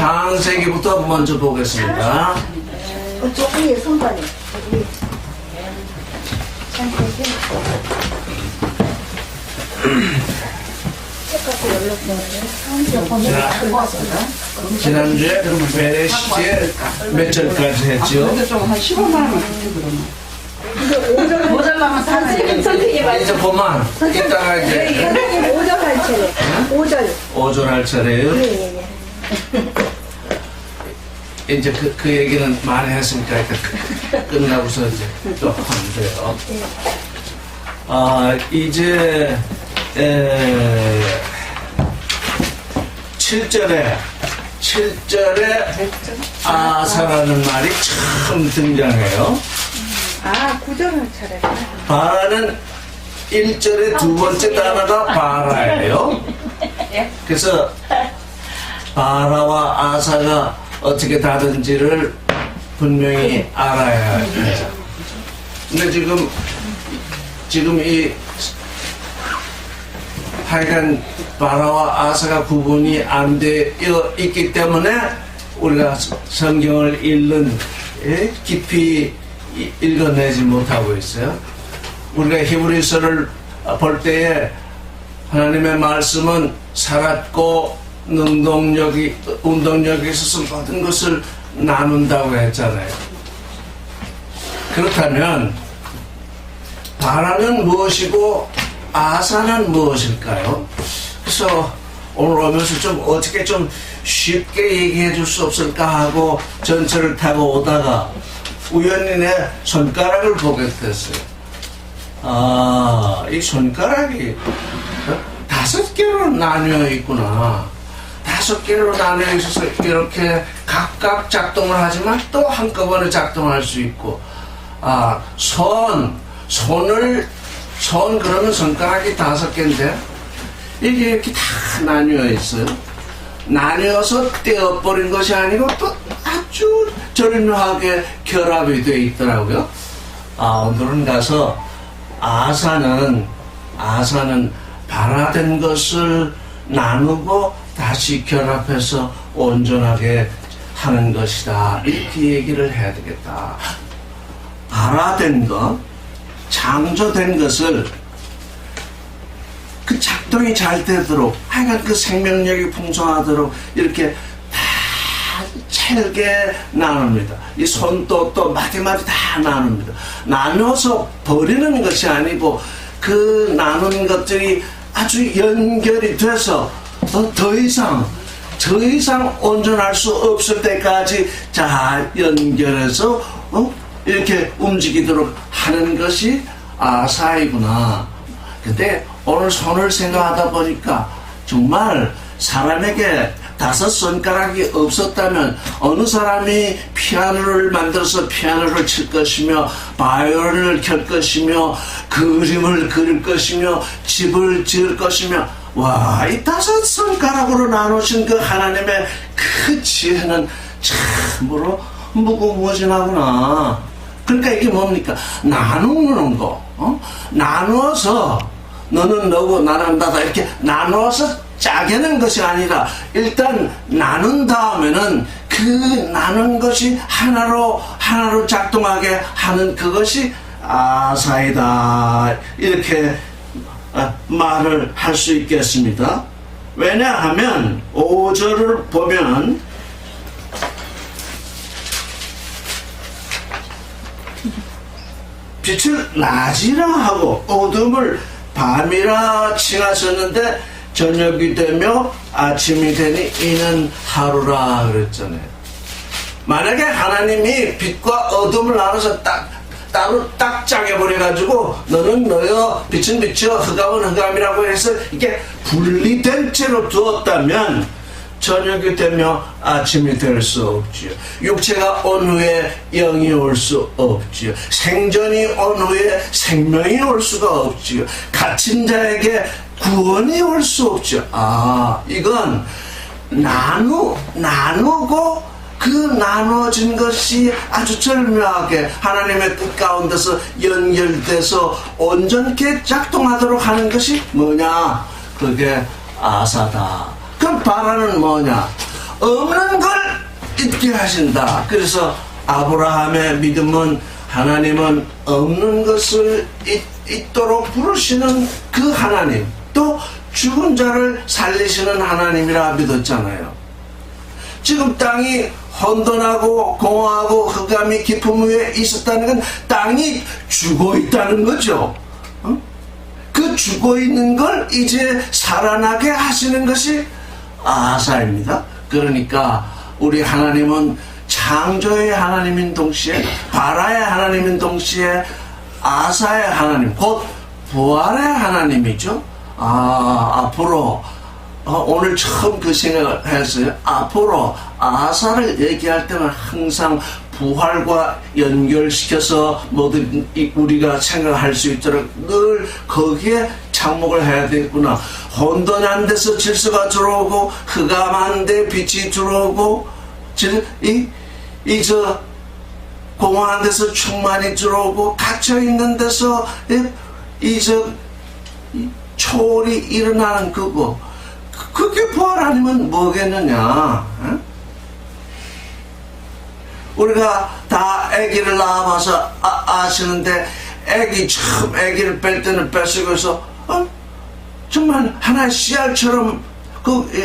창세기부터 먼저 보겠습니다. 저 위에 손발이. 창세기. 지난주에 베레시에 몇 절까지 했죠? 한 15만 원만 주세요, 그러면. 모자라면 사는 이제 그만. 이따가 이제 선생님 5절 할 차례. 5절. 5절 할 차례요. 예. 이제 그 얘기는 많이 했으니까 이따 끝나고서 이제 또 하면 돼요. 이제 7절에 아사라는 말이 처음 등장해요. 9절 할 차례. 바라는 1절의 두 번째 단어가 바라예요. 그래서 바라와 아사가 어떻게 다른지를 분명히 알아야 해요. 근데 지금 이 하여간 바라와 아사가 구분이 안 되어 있기 때문에 우리가 성경을 깊이 읽어내지 못하고 있어요. 우리가 히브리서를 볼 때에 하나님의 말씀은 살았고 운동력이 있어서 모든 것을 나눈다고 했잖아요. 그렇다면 바라는 무엇이고 아사는 무엇일까요? 그래서 오늘 오면서 좀 어떻게 좀 쉽게 얘기해 줄 수 없을까 하고 전철을 타고 오다가 우연히 내 손가락을 보게 됐어요. 이 손가락이 5개로 나뉘어 있구나. 5개로 나뉘어 있어서 이렇게 각각 작동을 하지만 또 한꺼번에 작동할 수 있고, 손 그러면 손가락이 5개인데 이게 이렇게 다 나뉘어 있어요. 나뉘어서 떼어버린 것이 아니고 또 아주 절묘하게 결합이 되어 있더라고요. 오늘은 가서 아사는 발화된 것을 나누고 다시 결합해서 온전하게 하는 것이다. 이렇게 얘기를 해야 되겠다. 발화된 것, 창조된 것을 그 작동이 잘 되도록, 하여간 그 생명력이 풍성하도록 이렇게 다 찰게 나눕니다. 이 손도 또 마디마디 다 나눕니다. 나눠서 버리는 것이 아니고 그 나눈 것들이 아주 연결이 돼서 더 이상 온전할 수 없을 때까지 잘 연결해서 이렇게 움직이도록 하는 것이 아사이구나. 근데 오늘 손을 생각하다 보니까 정말 사람에게 5 손가락이 없었다면 어느 사람이 피아노를 만들어서 피아노를 칠 것이며 바이올린을 켤 것이며 그림을 그릴 것이며 집을 지을 것이며, 와, 이 5 손가락으로 나누신 그 하나님의 그 지혜는 참으로 무궁무진하구나. 그러니까 이게 뭡니까? 나누는 거. 나누어서 너는 너고 나는 나다 이렇게 나누어서 짜게는 것이 아니라 일단 나눈 다음에는 그 나눈 것이 하나로 작동하게 하는 그것이 아사이다. 이렇게 말을 할 수 있겠습니다. 왜냐하면 5절을 보면 빛을 낮이라 하고 어둠을 밤이라 칭하셨는데 저녁이 되며 아침이 되니 이는 하루라 그랬잖아요. 만약에 하나님이 빛과 어둠을 나눠서 따로 딱 짜게버려가지고 너는 너여 빛은 빛이여 흑암은 흑암이라고 해서 이게 분리된 채로 두었다면 저녁이 되며 아침이 될 수 없지요. 육체가 온 후에 영이 올 수 없지요. 생전이 온 후에 생명이 올 수가 없지요. 갇힌 자에게 구원이 올 수 없죠. 이건 나누고 그 나누어진 것이 아주 절묘하게 하나님의 뜻 가운데서 연결돼서 온전케 작동하도록 하는 것이 뭐냐? 그게 아사다. 그럼 바라는 뭐냐? 없는 걸 있게 하신다. 그래서 아브라함의 믿음은 하나님은 없는 것을 있도록 부르시는 그 하나님, 또 죽은 자를 살리시는 하나님이라 믿었잖아요. 지금 땅이 혼돈하고 공허하고 흑암이 깊음 위에 있었다는 건 땅이 죽어 있다는 거죠. 그 죽어 있는 걸 이제 살아나게 하시는 것이 아사입니다. 그러니까 우리 하나님은 창조의 하나님인 동시에 바라의 하나님인 동시에 아사의 하나님, 곧 부활의 하나님이죠. 앞으로 오늘 처음 그 생각을 했어요. 앞으로 아사를 얘기할 때는 항상 부활과 연결시켜서 모든 우리가 생각할 수 있도록 늘 거기에 착목을 해야 되겠구나. 혼돈한 데서 질서가 들어오고 흑암한 데 빛이 들어오고 공허한 데서 충만이 들어오고 갇혀있는 데서 초월이 일어나는 그거, 그게 부활 아니면 뭐겠느냐. 우리가 다 아기를 낳아봐서 아시는데, 처음 아기를 뺄 때는 뱃속에서 정말 하나의 씨알처럼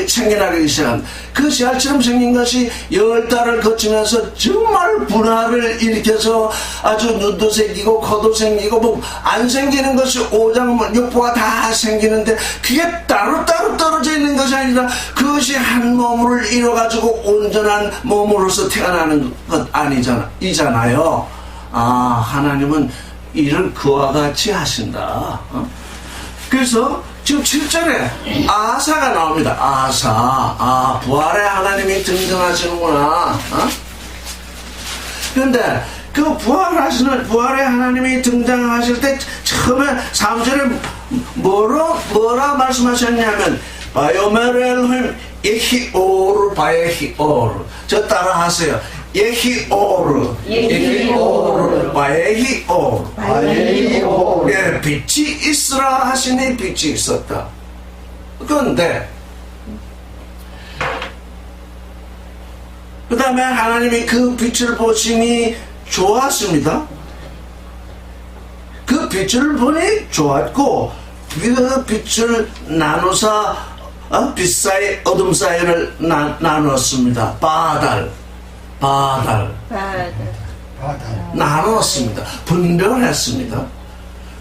생겨나기 시작한 그 씨알처럼 생긴 것이 10달을 거치면서 정말 분화를 일으켜서 아주 눈도 생기고 코도 생기고 뭐 안 생기는 것이 오장 육부가 다 생기는데, 그게 따로따로 떨어져 있는 것이 아니라 그것이 한 몸을 이뤄가지고 온전한 몸으로서 태어나는 것 이잖아요. 하나님은 일을 그와 같이 하신다. 그래서 지금 7절에 아사가 나옵니다. 아사. 부활의 하나님이 등장하시는구나. 그런데 그 부활의 하나님이 등장하실 때 처음에 3절에 뭐라 말씀하셨냐면, 바요메르 엘로힘 예히오르 바예히오르. 저 따라 하세요. 예히오르 바예히오르. 예, 빛이 있으라 하시니 빛이 있었다. 그런데 그 다음에 하나님이 그 빛을 보시니 좋았습니다. 그 빛을 보니 좋았고, 그 빛을 나누사 빛 사이 어둠 사이를 나눴습니다. 바달 나눴습니다. 분별했습니다.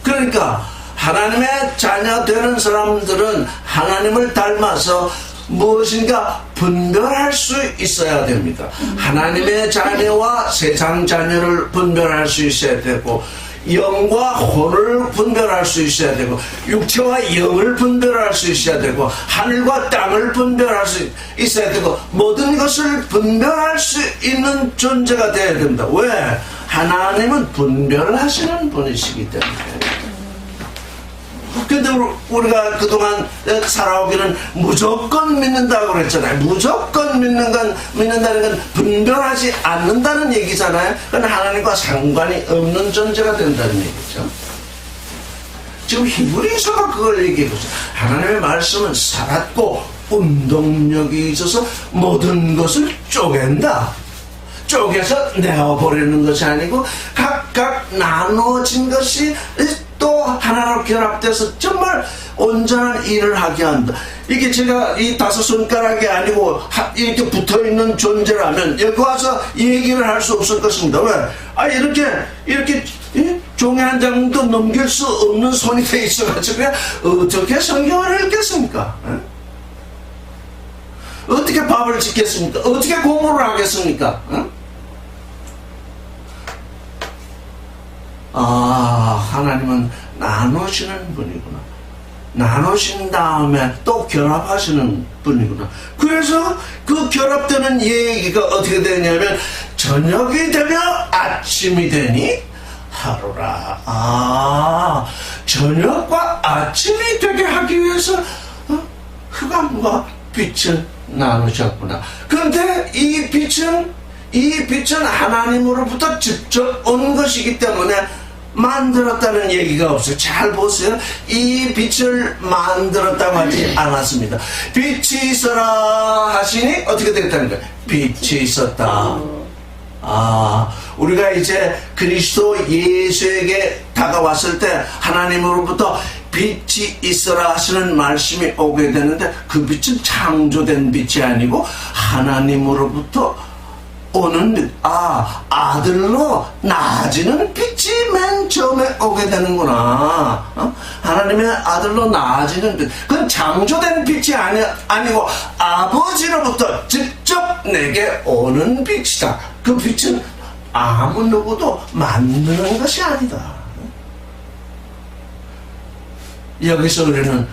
그러니까 하나님의 자녀 되는 사람들은 하나님을 닮아서 무엇인가 분별할 수 있어야 됩니다. 하나님의 자녀와 세상 자녀를 분별할 수 있어야 되고, 영과 혼을 분별할 수 있어야 되고, 육체와 영을 분별할 수 있어야 되고, 하늘과 땅을 분별할 수 있어야 되고, 모든 것을 분별할 수 있는 존재가 되어야 됩니다. 왜? 하나님은 분별하시는 분이시기 때문에. 근데 우리가 그동안 살아오기는 무조건 믿는다고 그랬잖아요. 무조건 믿는다는 건 분별하지 않는다는 얘기잖아요. 그건 하나님과 상관이 없는 존재가 된다는 얘기죠. 지금 히브리서가 그걸 얘기하고 있어요. 하나님의 말씀은 살았고 운동력이 있어서 모든 것을 쪼갠다. 쪼개서 내어버리는 것이 아니고 각각 나눠진 것이 또 하나로 결합돼서 정말 온전한 일을 하게 한다. 이게 제가 이 5손가락이 아니고 이렇게 붙어있는 존재라면 여기 와서 얘기를 할 수 없을 것입니다. 왜? 이렇게 종이 한 장도 넘길 수 없는 손이 돼 있어가지고 어떻게 성경을 읽겠습니까? 어떻게 밥을 짓겠습니까? 어떻게 공부를 하겠습니까? 하나님은 나누시는 분이구나. 나누신 다음에 또 결합하시는 분이구나. 그래서 그 결합되는 얘기가 어떻게 되냐면, 저녁이 되며 아침이 되니 하루라. 저녁과 아침이 되게 하기 위해서 흑암과 빛을 나누셨구나. 그런데 이 빛은 하나님으로부터 직접 온 것이기 때문에 만들었다는 얘기가 없어요. 잘 보세요. 이 빛을 만들었다고 하지 않았습니다. 빛이 있어라 하시니 어떻게 되겠다는 거예요? 빛이 있었다. 우리가 이제 그리스도 예수에게 다가왔을 때 하나님으로부터 빛이 있어라 하시는 말씀이 오게 되는데, 그 빛은 창조된 빛이 아니고 하나님으로부터 오는 아들로 나아지는 빛이 맨 처음에 오게 되는구나. 하나님의 아들로 나아지는 빛, 그건 창조된 빛이 아니고 아버지로부터 직접 내게 오는 빛이다. 그 빛은 아무 누구도 만드는 것이 아니다. 여기서 우리는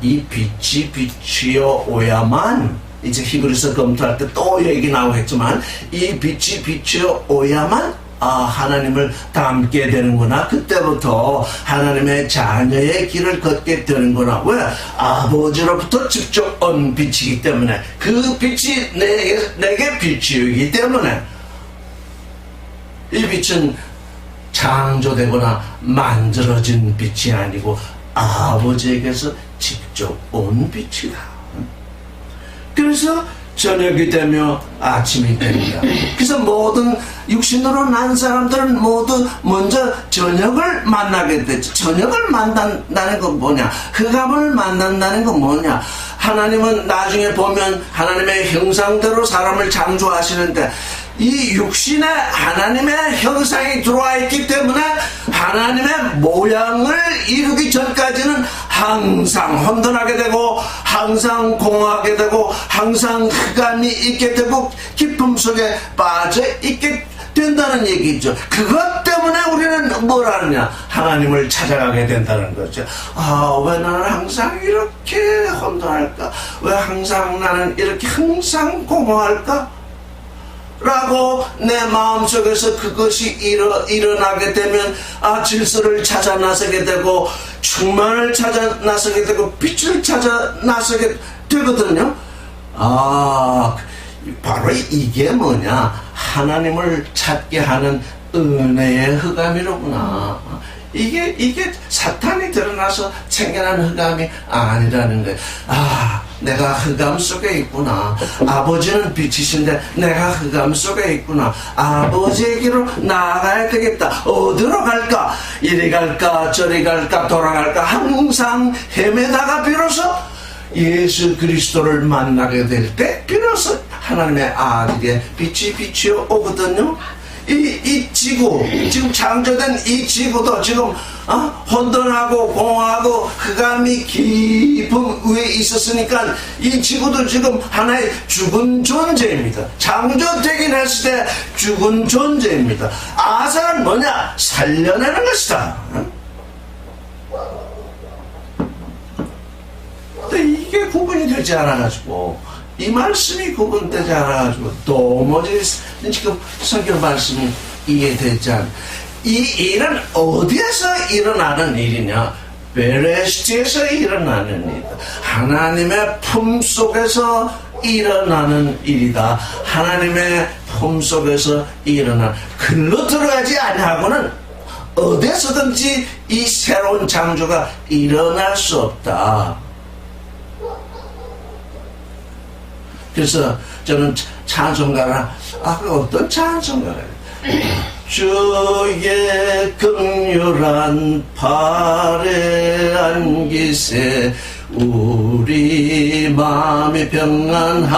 이 빛이 비추어 오야만, 이제 히브리서 검토할 때 또 얘기 나오겠지만, 이 빛이 비추어 오야만 하나님을 닮게 되는구나. 그때부터 하나님의 자녀의 길을 걷게 되는구나. 왜? 아버지로부터 직접 온 빛이기 때문에, 그 빛이 내게 비추기 때문에. 이 빛은 창조되거나 만들어진 빛이 아니고 아버지에게서 직접 온 빛이다. 그래서 저녁이 되며 아침이 됩니다. 그래서 모든 육신으로 난 사람들은 모두 먼저 저녁을 만나게 됐죠. 저녁을 만난다는 건 뭐냐? 흑암을 만난다는 건 뭐냐? 하나님은 나중에 보면 하나님의 형상대로 사람을 창조하시는데, 이 육신에 하나님의 형상이 들어와 있기 때문에 하나님의 모양을 이루기 전까지는 항상 혼돈하게 되고, 항상 공허하게 되고, 항상 흑암이 있게 되고, 기쁨 속에 빠져 있게 된다는 얘기죠. 그것 때문에 우리는 뭘 하느냐? 하나님을 찾아가게 된다는 거죠. 왜 나는 항상 이렇게 혼돈할까? 왜 항상 나는 이렇게 항상 공허할까? 라고 내 마음속에서 그것이 일어나게 되면 질서를 찾아 나서게 되고, 충만을 찾아 나서게 되고, 빛을 찾아 나서게 되거든요. 바로 이게 뭐냐? 하나님을 찾게 하는 은혜의 흑암이로구나. 이게 사탄이 드러나서 생겨난 흑암이 아니라는 거예요. 내가 흑암 속에 있구나. 아버지는 빛이신데 내가 흑암 속에 있구나. 아버지에게로 나아가야 되겠다. 어디로 갈까? 이리 갈까 저리 갈까 돌아갈까 항상 헤매다가 비로소 예수 그리스도를 만나게 될 때 비로소 하나님의 아들의 빛이 비추어 오거든요. 이 지구, 지금 창조된 이 지구도 지금 혼돈하고 공허하고 흑암이 깊은 위에 있었으니까 이 지구도 지금 하나의 죽은 존재입니다. 창조되긴 했을 때 죽은 존재입니다. 아사는 뭐냐? 살려내는 것이다. 근데 이게 구분이 되지 않아가지고, 이 말씀이 구분되지 않아가지고 도무지 지금 성경 말씀이 이해되지 않아. 이 일은 어디에서 일어나는 일이냐? 베레시트에서 일어나는 일이다. 하나님의 품 속에서 일어나는 일이다. 하나님의 품 속에서 일어나는, 글로 들어가지 아니하고는 어디에서든지 이 새로운 창조가 일어날 수 없다. 그래서 저는 찬송가를 어떤 찬송가를 주의 긍휼한 팔에 안기세 우리 마음이 평안하리니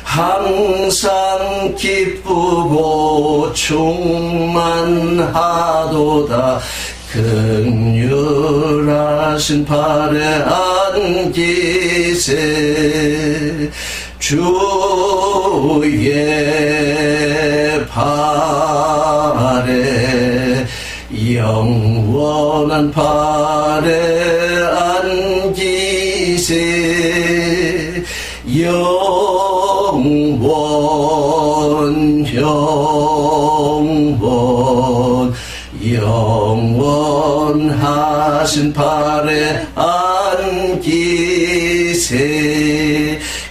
항상 기쁘고 충만하도다 긍휼하신 팔에 안기세 주의 팔에 영원한 팔에 안기세 영원하신 팔에 안기세.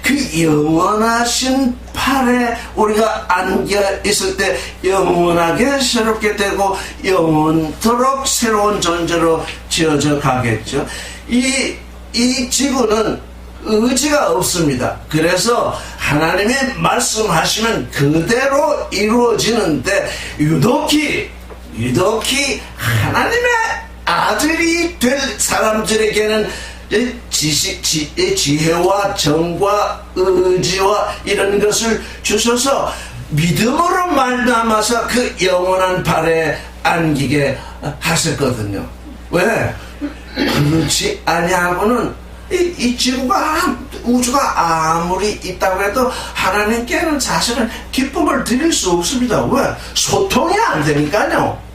그 영원하신 팔 팔에 우리가 안겨 있을 때 영원하게 새롭게 되고 영원토록 새로운 존재로 지어져 가겠죠. 이 지구는 의지가 없습니다. 그래서 하나님이 말씀하시면 그대로 이루어지는데 유독히 하나님의 아들이 될 사람들에게는 지혜와 정과 의지와 이런 것을 주셔서 믿음으로 말미암아서 그 영원한 발에 안기게 하셨거든요. 왜? 그렇지 아니하고는 이 지구가 우주가 아무리 있다고 해도 하나님께는 사실은 기쁨을 드릴 수 없습니다. 왜? 소통이 안 되니까요.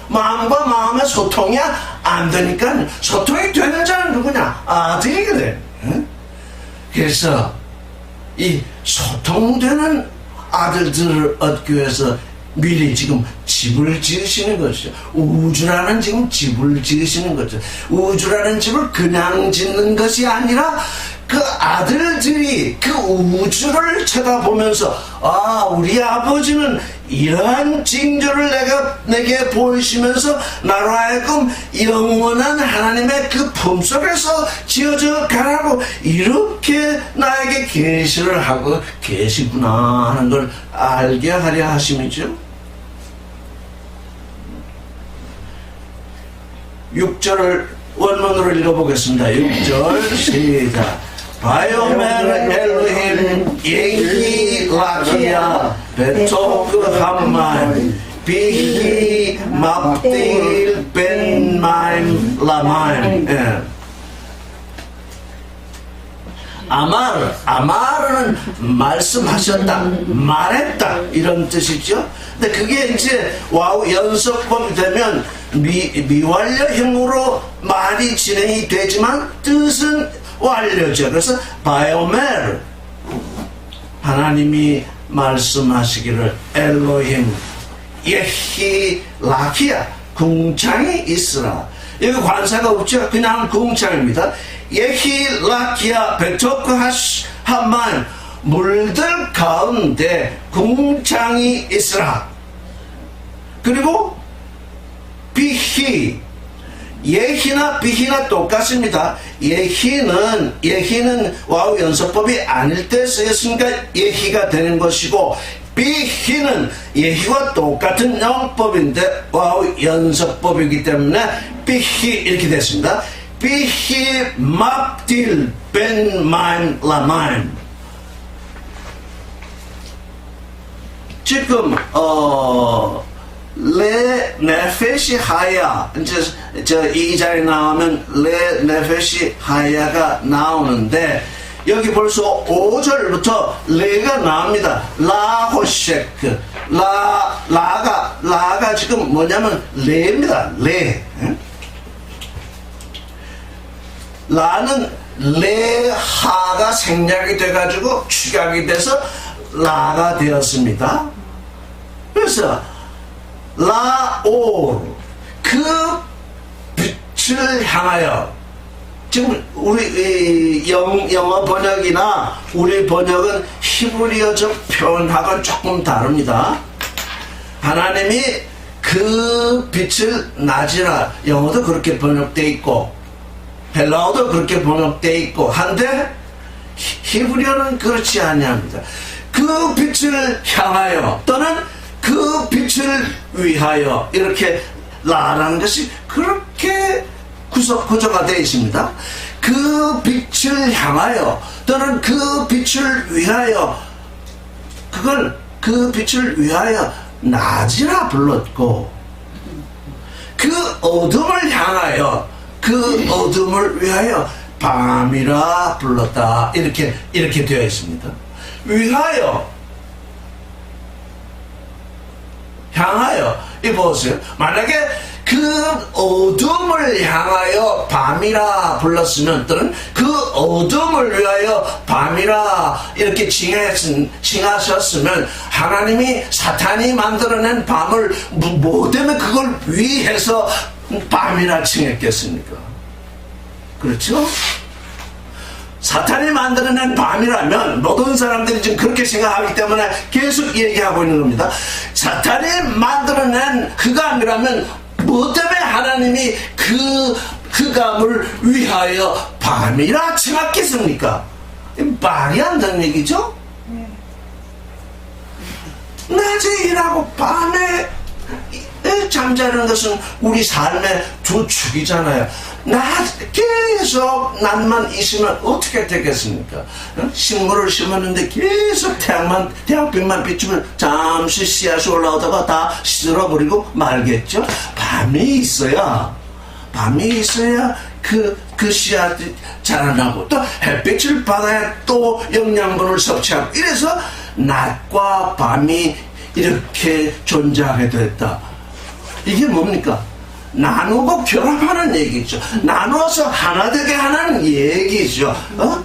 마음과 마음의 소통이 안 되니까 소통이 되는 자는 누구냐? 아들이거든. 응? 그래서 이 소통되는 아들들을 얻기 위해서 미리 지금 집을 지으시는 것이죠. 우주라는 지금 집을 지으시는 거죠. 우주라는 집을 그냥 짓는 것이 아니라 그 아들들이 그 우주를 쳐다보면서 우리 아버지는 이러한 징조를 내게 보이시면서 나로 하여금 영원한 하나님의 그 품속에서 지어져 가라고 이렇게 나에게 계시를 하고 계시구나 하는 걸 알게 하려 하심이죠. 6절을 원문으로 읽어보겠습니다. 6절 시작. 바이오멜 엘로힘 예히 라키야 베토크 함마임 비히 맙딜 벤마임 라마임. 아마르는 말씀하셨다, 말했다 이런 뜻이죠. 근데 그게 이제 와우 연속법이 되면 미완료형으로 말이 진행이 되지만 뜻은 완료죠. 그래서 바이오멜 하나님이 말씀하시기를 엘로힘 예히 라키야 궁창이 있으라. 여기 관사가 없죠. 그냥 궁창입니다. 예히 라키야 베토크 한만 물들 가운데 궁창이 있으라. 그리고 비히 예히나 비히나 똑같습니다. 예히는 와우 연속법이 아닐 때 쓰였으니까 예히가 되는 것이고 비히는 예히와 똑같은 영법인데 와우 연속법이기 때문에 비히 이렇게 됐습니다. 비히 맙딜 벤 마임 라마임. 지금 레 네페시 하야 이제 이 자리에 나오면 레 네페시 하야가 나오는데 여기 벌써 5절부터 레가 나옵니다. 라호셰크 라가 지금 뭐냐면 레입니다. 레. 라는 레하가 생략이 돼가지고 축약이 돼서 라가 되었습니다. 그래서 라올 그 빛을 향하여 지금 우리 영어 번역이나 우리 번역은 히브리어적 표현하고는 조금 다릅니다. 하나님이 그 빛을 낮이라 영어도 그렇게 번역되어 있고 헬라어도 그렇게 번역되어 있고 한데 히브리어는 그렇지 아니합니다. 그 빛을 향하여 또는 그 빛을 위하여 이렇게 라라는 것이 그렇게 구조가 되어 있습니다. 그 빛을 향하여 또는 그 빛을 위하여 그걸 그 빛을 위하여 낮이라 불렀고 그 어둠을 향하여 그 어둠을 위하여 밤이라 불렀다. 이렇게 되어 있습니다. 위하여 향하여 이 보세요. 만약에 그 어둠을 향하여 밤이라 불렀으면 또는 그 어둠을 위하여 밤이라 이렇게 칭하셨으면 하나님이 사탄이 만들어낸 밤을 뭐 때문에 그걸 위해서 밤이라 칭했겠습니까? 그렇죠? 사탄이 만들어낸 밤이라면 모든 사람들이 지금 그렇게 생각하기 때문에 계속 얘기하고 있는 겁니다. 사탄이 만들어낸 흑암이라면 뭐 때문에 하나님이 그 흑암을 위하여 밤이라 칭하겠습니까? 말이 안 되는 얘기죠? 낮에 일하고 밤에 잠자는 것은 우리 삶의 두 축이잖아요. 계속 낮만 있으면 어떻게 되겠습니까? 식물을 심었는데 계속 태양빛만 비추면 잠시 씨앗이 올라오다가 다 쓸어버리고 말겠죠? 밤이 있어야 그 씨앗이 자라나고 또 햇빛을 받아야 또 영양분을 섭취하고 이래서 낮과 밤이 이렇게 존재하게 됐다. 이게 뭡니까? 나누고 결합하는 얘기죠. 나누어서 하나 되게 하는 얘기죠.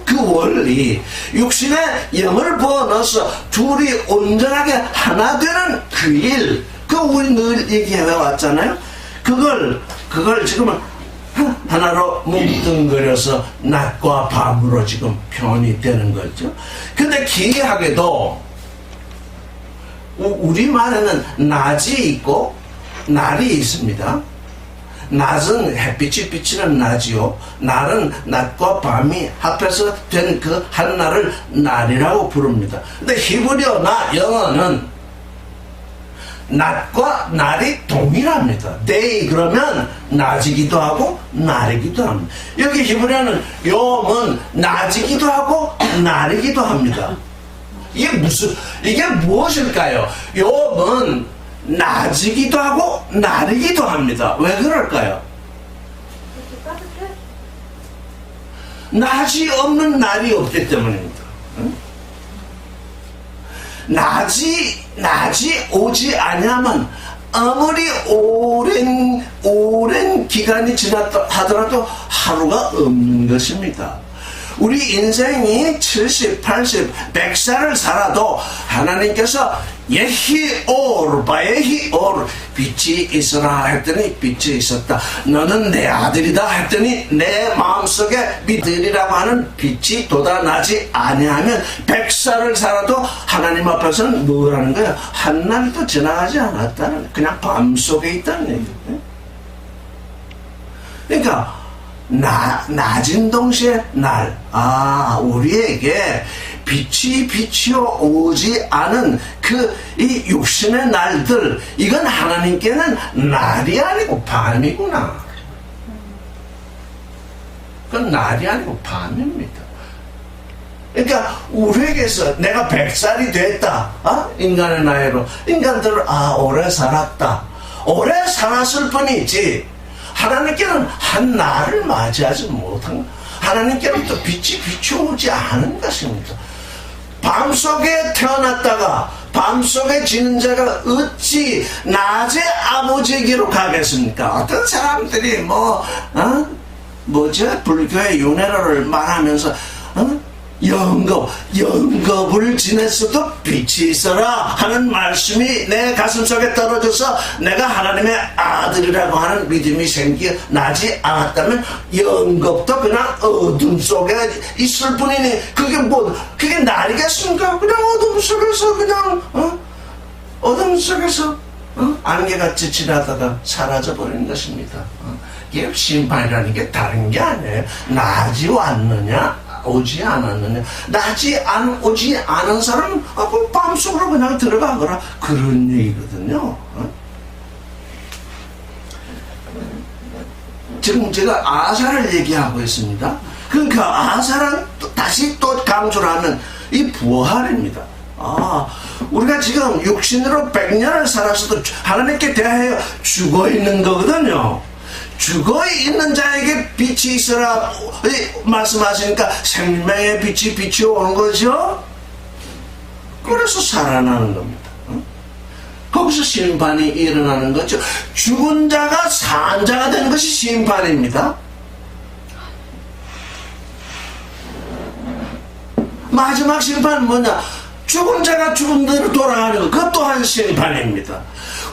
그 원리. 육신에 영을 부어넣어서 둘이 온전하게 하나 되는 그 일. 그 우리 늘 얘기해 왔잖아요. 그걸 지금은 하나로 뭉뚱그려서 낮과 밤으로 지금 표현이 되는 거죠. 근데 기이하게도 우리말에는 낮이 있고 날이 있습니다. 낮은 햇빛이 비치는 낮이요, 날은 낮과 밤이 합해서 된 그 한날을 날이라고 부릅니다. 근데 히브리어나 영어는 낮과 날이 동일합니다. day 그러면 낮이기도 하고 날이기도 합니다. 여기 히브리어는 욤은 낮이기도 하고 날이기도 합니다. 이게 무엇일까요? 욤은 낮이기도 하고 날이기도 합니다. 왜 그럴까요? 낮이 없는 날이 없기 때문입니다. 낮이 오지 않으면 아무리 오랜 기간이 지났다 하더라도 하루가 없는 것입니다. 우리 인생이 70, 80, 100살을 살아도 하나님께서 바예히 올 빛이 있으라 했더니 빛이 있었다. 너는 내 아들이다 했더니 내 마음속에 믿으리라고 하는 빛이 돋아나지 아니하면 100살을 살아도 하나님 앞에서는 뭐라는 거야? 한날도 지나가지 않았다는, 그냥 밤속에 있다는 얘기예요. 그러니까 낮은 동시에 날. 우리에게 빛이 비치어 오지 않은 이 육신의 날들, 이건 하나님께는 날이 아니고 밤이구나. 그건 날이 아니고 밤입니다. 그러니까 우리에게서 내가 100살이 됐다. 인간의 나이로. 인간들은 오래 살았다. 오래 살았을 뿐이지 하나님께는 한 날을 맞이하지 못한, 하나님께는 또 빛이 비춰오지 않은 것입니다. 밤속에 태어났다가 밤속에 지는 자가 어찌 낮에 아버지에게로 가겠습니까? 어떤 사람들이 불교의 윤회로를 말하면서 영겁을 지냈어도 빛이 있어라 하는 말씀이 내 가슴속에 떨어져서 내가 하나님의 아들이라고 하는 믿음이 생겨나지 않았다면 영겁도 그냥 어둠 속에 있을 뿐이니 그게 날이겠습니까? 그냥 어둠 속에서 어둠 속에서 안개같이 지나다가 사라져버리는 것입니다. 이게 심판이라는 게 다른 게 아니에요. 낮이 왔느냐 오지 않았느냐. 낮이 오지 않은 사람은 밤속으로 그냥 들어가거라, 그런 얘기거든요. 지금 제가 아사를 얘기하고 있습니다. 그러니까 아사는 다시 또 강조를 하면 이 부활입니다. 우리가 지금 육신으로 100년을 살았어도 하나님께 대하여 죽어 있는 거거든요. 죽어 있는 자에게 빛이 있어라 말씀하시니까 생명의 빛이 비추어오는 거죠. 그래서 살아나는 겁니다. 거기서 심판이 일어나는 거죠. 죽은 자가 산 자가 되는 것이 심판입니다. 마지막 심판은 뭐냐? 죽은 자가 죽은 대로 돌아가는 것, 그것 또한 심판입니다.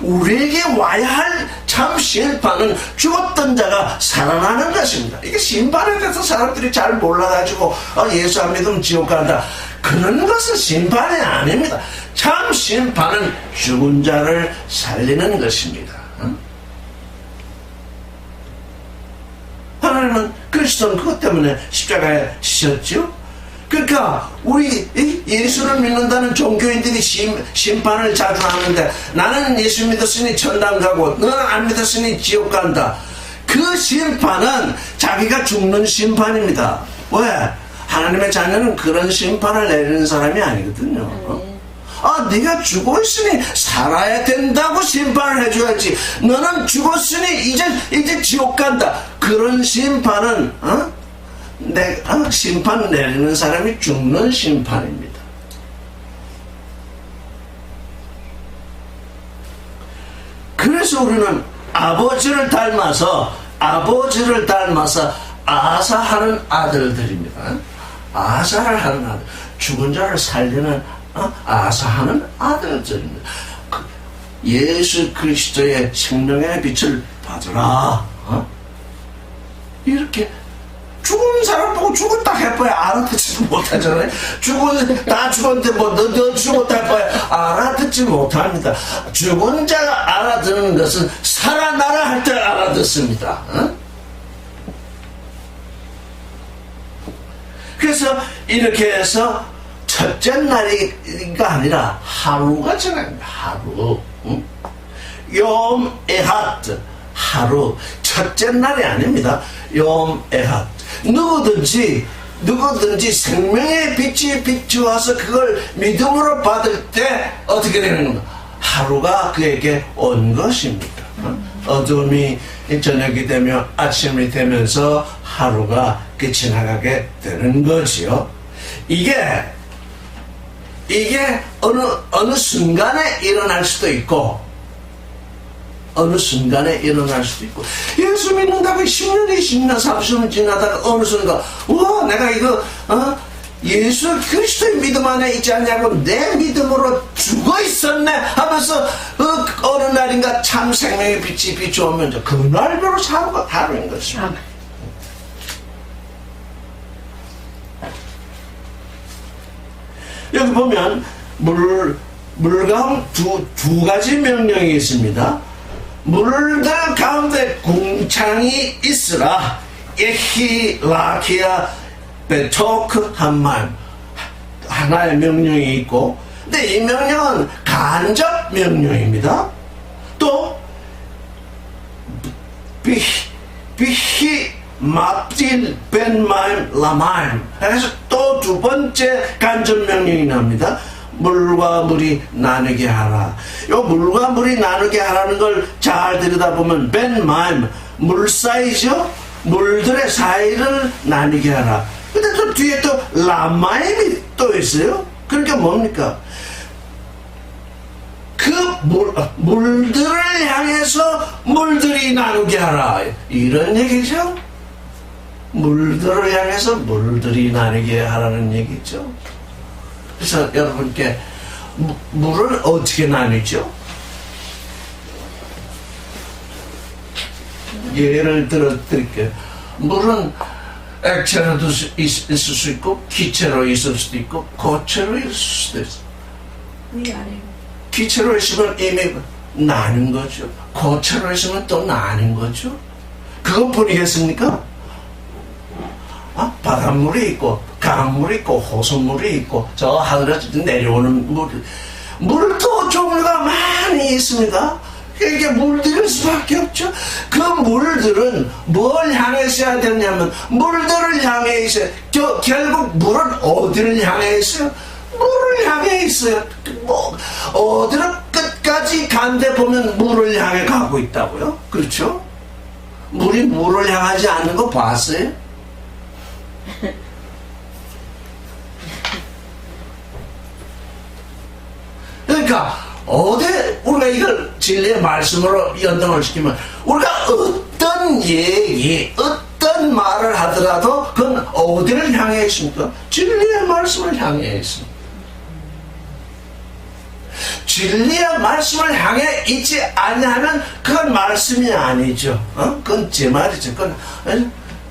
우리에게 와야 할 참 심판은 죽었던 자가 살아나는 것입니다. 이게 심판에 대해서 사람들이 잘 몰라가지고 예수 안 믿으면 지옥 간다, 그런 것은 심판이 아닙니다. 참 심판은 죽은 자를 살리는 것입니다. 하나님은 그리스도는 그것 때문에 십자가에 지셨죠. 그러니까 우리 예수를 믿는다는 종교인들이 심판을 자주 하는데, 나는 예수 믿었으니 천당 가고 너는 안 믿었으니 지옥 간다. 그 심판은 자기가 죽는 심판입니다. 왜? 하나님의 자녀는 그런 심판을 내리는 사람이 아니거든요. 네가 죽어있으니 살아야 된다고 심판을 해줘야지. 너는 죽었으니 이제 지옥 간다. 그런 심판은 심판 내리는 사람이 죽는 심판입니다. 그래서 우리는 아버지를 닮아서 아사하는 아들들입니다. 아사를 하는 아들, 죽은 자를 살리는 아사하는 아들들입니다. 예수 그리스도의 생명의 빛을 받으라. 이렇게 죽은 사람 보고 죽었다 해봐야 알아듣지 못하잖아요. 다 죽었는데 너 죽었다 해봐야 알아듣지 못합니다. 죽은 자가 알아듣는 것은 살아나라 할 때 알아듣습니다. 그래서 이렇게 해서 첫째 날이가 아니라 하루가 지납니다. 하루. 욤 에핫, 하루. 첫째 날이 아닙니다. 욤 에핫. 누구든지 생명의 빛이 비추어서 그걸 믿음으로 받을 때 어떻게 되는 건가? 하루가 그에게 온 것입니다. 어둠이 저녁이 되며 아침이 되면서 하루가 지나가게 되는 거지요. 이게 어느 순간에 일어날 수도 있고, 예수 믿는다고 10년, 20년, 30년 지나다가 어느 순간, 내가 이거, 예수 그리스도의 믿음 안에 있지 않냐고 내 믿음으로 죽어 있었네 하면서 어느 날인가 참 생명의 빛이 비추오면 그날로 사고가 다른 것입니다. 여기 보면 물가운데 두 가지 명령이 있습니다. 물들 가운데 궁창이 있으라. 에히 라키아 베토크 한말 하나의 명령이 있고, 근데 이 명령은 간접 명령입니다. 또 비히 맙딜 벤마임 라마임 해서 또 두 번째 간접 명령이 납니다. 물과 물이 나누게 하라. 요 물과 물이 나누게 하라는 걸 잘 들여다보면 벤마임, 물 사이죠. 물들의 사이를 나누게 하라. 근데 또 뒤에 또 라마임이 또 있어요. 그러니까 뭡니까? 그 물들을 향해서 물들이 나누게 하라, 이런 얘기죠. 물들을 향해서 물들이 나누게 하라는 얘기죠. 그래서 여러분께 물을 어떻게 나누죠? 예를 들어 드릴게요. 물은 액체로도 있을 수 있고, 기체로 있을 수도 있고, 고체로 있을 수도 있어요. 기체로 있으면 이미 나는 거죠. 고체로 있으면 또 나는 거죠. 그것뿐이겠습니까? 바닷물이 있고, 강물이 있고, 호수물이 있고, 저 하늘에서 내려오는 물도 종류가 많이 있습니다. 이게 물들일 수밖에 없죠. 그 물들은 뭘 향해 있어야 되냐면 물들을 향해 있어요. 결국 물은 어디를 향해 있어요? 물을 향해 있어요. 어디로 끝까지 간데 보면 물을 향해 가고 있다고요. 그렇죠? 물이 물을 향하지 않는 거 봤어요? 그러니까 우리가 이걸 진리의 말씀으로 연동을 시키면, 우리가 어떤 얘기, 어떤 말을 하더라도 그건 어디를 향해 있습니까? 진리의 말씀을 향해 있습니다. 진리의 말씀을 향해 있지 않냐면 그건 말씀이 아니죠. 그건 제 말이죠.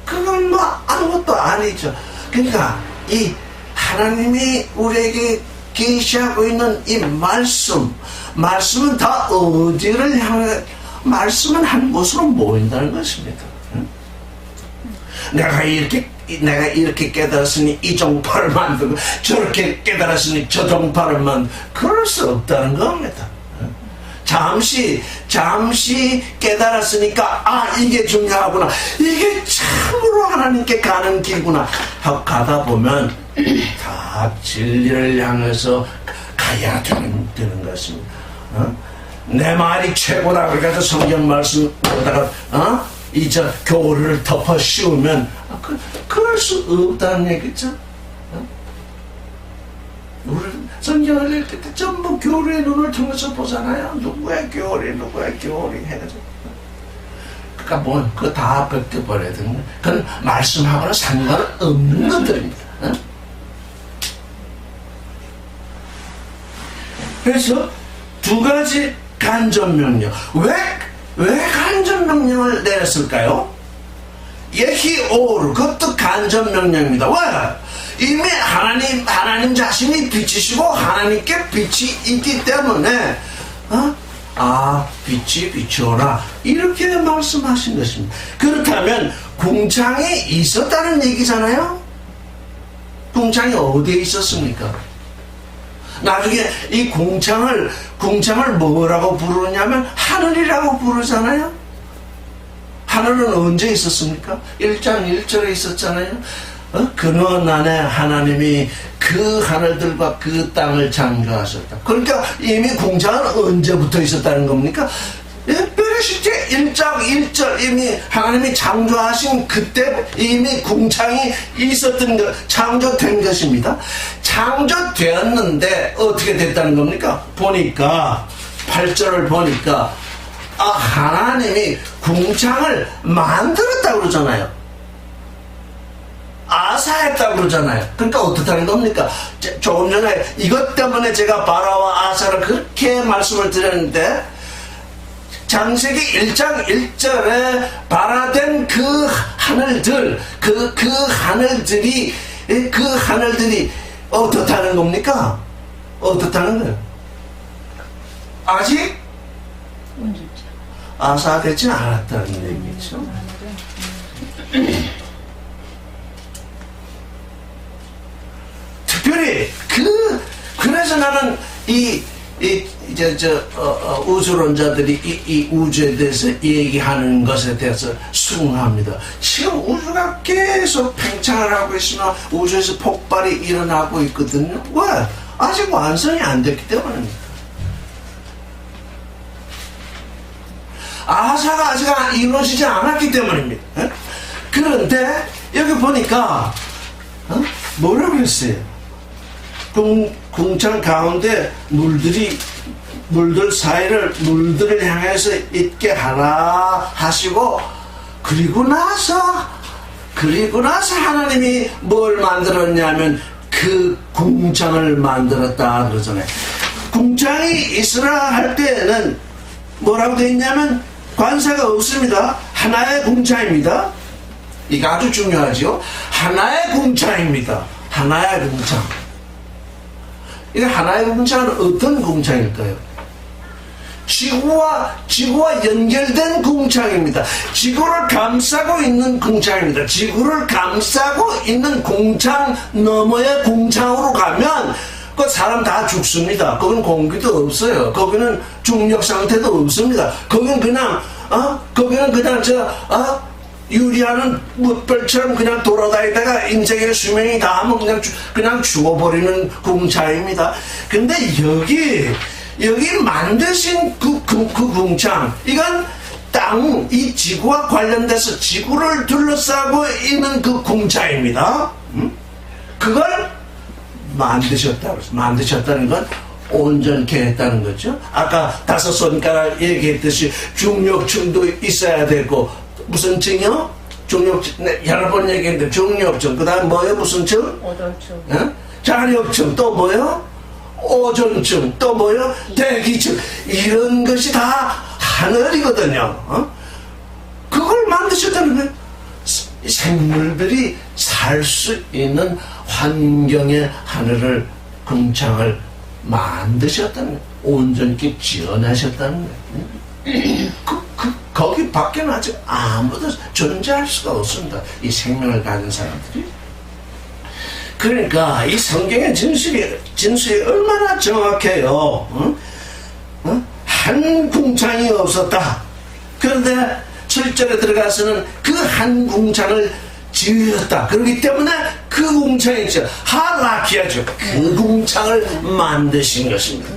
그건 뭐 아무것도 아니죠. 그러니까 이 하나님이 우리에게 계시하고 있는 이 말씀은 다 어디를 향해, 말씀은 한 곳으로 모인다는 것입니다. 내가 이렇게 깨달았으니 이 종파를 만들고 저렇게 깨달았으니 저 종파를 만들고 그럴 수 없다는 겁니다. 잠시 깨달았으니까 이게 중요하구나, 이게 참으로 하나님께 가는 길구나 하고 가다 보면 다 진리를 향해서 가야 되는 것입니다. 내 말이 최고다 그래서 성경 말씀 보다가 이제 교리를 덮어 씌우면 그럴 수 없다는 얘기죠. 우리는 성경을 읽을 때 전부 교리의 눈을 통해서 보잖아요. 누구의 교리 해가지고. 그러니까 뭐 그거 다 벗겨버려야 되는 거예요. 그건 말씀하고는 상관없는 것들입니다. 그래서 두 가지 간접명령. 왜 간접명령을 내렸을까요? 예히오르, 그것도 간접명령입니다. 왜? 이미 하나님 자신이 빛이시고 하나님께 빛이 있기 때문에 빛이 비추어라 이렇게 말씀하신 것입니다. 그렇다면 궁창이 있었다는 얘기잖아요. 궁창이 어디에 있었습니까? 나중에 이 궁창을 뭐라고 부르냐면 하늘이라고 부르잖아요. 하늘은 언제 있었습니까? 1장 1절에 있었잖아요. 근원 안에 하나님이 그 하늘들과 그 땅을 창조하셨다. 그러니까 이미 궁창은 언제부터 있었다는 겁니까? 베레시트 1장 1절 이미 하나님이 창조하신 그때 이미 궁창이 있었던 것, 창조된 것입니다. 창조되었는데 어떻게 됐다는 겁니까? 보니까 8절을 보니까 하나님이 궁창을 만들었다고 그러잖아요. 아사했다고 그러잖아요. 그러니까 어떻다는 겁니까? 조금 전에 이것 때문에 제가 바라와 아사를 그렇게 말씀을 드렸는데 창세기 1장 1절에 발화된 그 하늘들, 그 하늘들이 어떻다는 겁니까? 어떻다는 거예요? 아직 아사되지 않았다는 얘기죠. 특별히 그래서 나는 우주론자들이 이 우주에 대해서 얘기하는 것에 대해서 수긍합니다. 지금 우주가 계속 팽창을 하고 있으나 우주에서 폭발이 일어나고 있거든요. 왜? 아직 완성이 안 됐기 때문입니다. 아사가 아직 이루어지지 않았기 때문입니다. 그런데 여기 보니까 뭐라고 했어요? 궁창 가운데 물들을 향해서 있게 하라 하시고 그리고 나서 하나님이 뭘 만들었냐면 그 궁창을 만들었다 그러잖아요. 궁창이 있으라 할 때에는 뭐라고 되어 있냐면 관사가 없습니다. 하나의 궁창입니다. 이게 아주 중요하죠. 하나의 궁창입니다. 하나의 궁창. 이게 하나의 궁창은 어떤 궁창일까요? 지구와 연결된 궁창입니다. 지구를 감싸고 있는 궁창입니다. 지구를 감싸고 있는 궁창 너머의 궁창으로 가면 그 사람 다 죽습니다. 거기는 공기도 없어요. 거기는 중력 상태도 없습니다. 거기는 그냥 유리하는 무별처럼 그냥 돌아다니다가 인생의 수명이 다하면 그냥 죽어버리는 궁창입니다. 근데 여기 만드신 그 궁창, 이건 이 지구와 관련돼서 지구를 둘러싸고 있는 그 궁창입니다. 그걸 만드셨다는 건 온전케 했다는 거죠. 아까 5손가락 얘기했듯이 중력층도 있어야 되고, 무슨 층이요? 여러 번 얘기했는데 중력층, 그 다음 뭐요? 무슨 층? 오돌층. 자력층, 또 뭐요? 오존층, 또 뭐요? 대기층. 이런 것이 다 하늘이거든요. 그걸 만드셨다는 거예요. 생물들이 살 수 있는 환경의 하늘을, 궁창을 만드셨다는 거예요. 온전히 지어내셨다는 거예요. 거기 밖에는 아직 아무도 존재할 수가 없습니다. 이 생명을 가진 사람들이. 그러니까 이 성경의 진술이 얼마나 정확해요. 한 궁창이 없었다. 그런데 7절에 들어가서는 그 한 궁창을 지었다. 그렇기 때문에 그 궁창이 있죠. 하라키아죠. 그 궁창을 만드신 것입니다.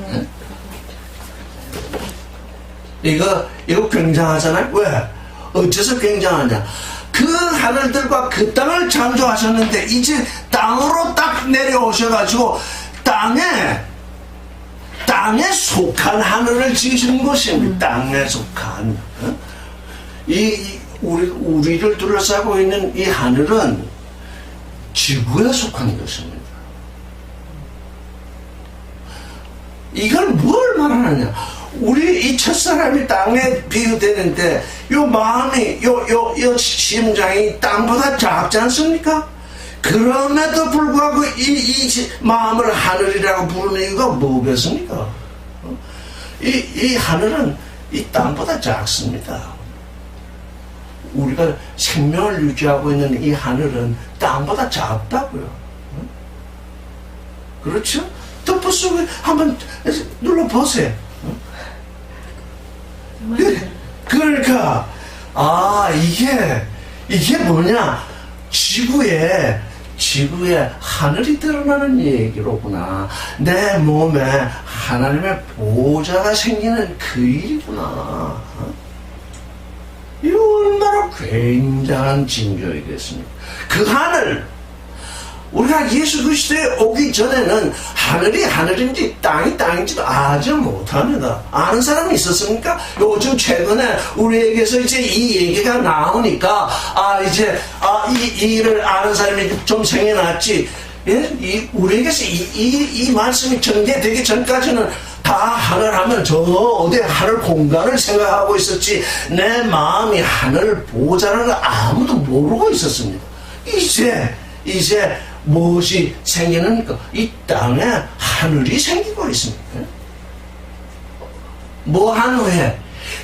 이거 굉장하잖아요. 왜? 어째서 굉장하냐? 그 하늘들과 그 땅을 창조하셨는데 이제 땅으로 딱 내려오셔가지고 땅에 속한 하늘을 지으신 것입니다. 땅에 속한. 우리를 둘러싸고 있는 이 하늘은 지구에 속한 것입니다. 이걸 뭘 말하느냐? 우리 이 첫사람이 땅에 비유되는데 요 마음이 요 심장이 땅보다 작지 않습니까? 그럼에도 불구하고 이 마음을 하늘이라고 부르는 이유가 뭐겠습니까? 이 하늘은 이 땅보다 작습니다. 우리가 생명을 유지하고 있는 이 하늘은 땅보다 작다고요. 그렇죠? 덮어 속에 한번 눌러보세요. 그러니까 이게 뭐냐? 지구에 하늘이 드러나는 얘기로구나. 내 몸에 하나님의 보호자가 생기는 그 일이구나. 이거 얼마나 굉장한 징조이겠습니까? 그 하늘, 우리가 예수 그리스도에 오기 전에는 하늘이 하늘인지 땅이 땅인지도 알지 못합니다. 아는 사람이 있었습니까? 요즘 최근에 우리에게서 이제 이 얘기가 나오니까 이 일을 아는 사람이 좀 생겨났지. 예? 우리에게서 이 말씀이 전개되기 전까지는 다 하늘 하면 저 어디 하늘 공간을 생각하고 있었지 내 마음이 하늘 보호자라는 걸 아무도 모르고 있었습니다. 이제 무엇이 생기는가? 이 땅에 하늘이 생기고 있습니다. 뭐한 후에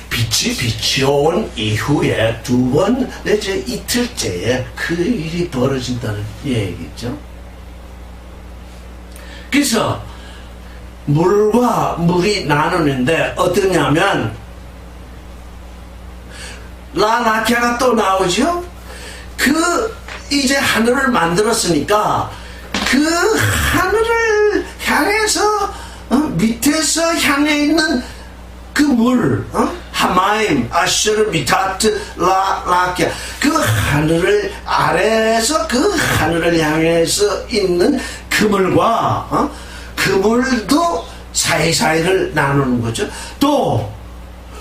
빛이 비치온 이후에 두 번 내지 이틀째에 그 일이 벌어진다는 얘기죠. 그래서 물과 물이 나누는데 어떠냐면 라나키아가 또 나오죠. 이제 하늘을 만들었으니까 그 하늘을 향해서 밑에서 향해 있는 그 물, 하마임, 아슈르, 미타트, 라키아, 그 하늘을 아래에서 그 하늘을 향해서 있는 그 물과 그 물도 사이사이를 나누는 거죠. 또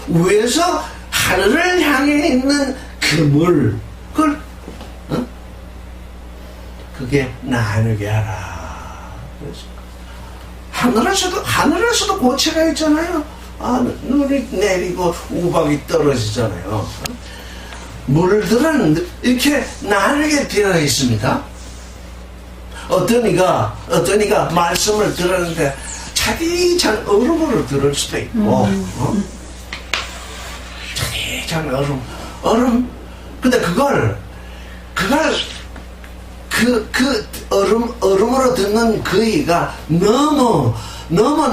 위에서 하늘을 향해 있는 그 물, 그게 나누게 하라. 하늘에서도 고체가 있잖아요. 눈이 내리고 우박이 떨어지잖아요. 물들은 이렇게 나누게 되어 있습니다. 어떤 이가 말씀을 들었는데 차디찬 얼음으로 들을 수도 있고, 차디찬 얼음. 근데 얼음으로 듣는 그 이가 너무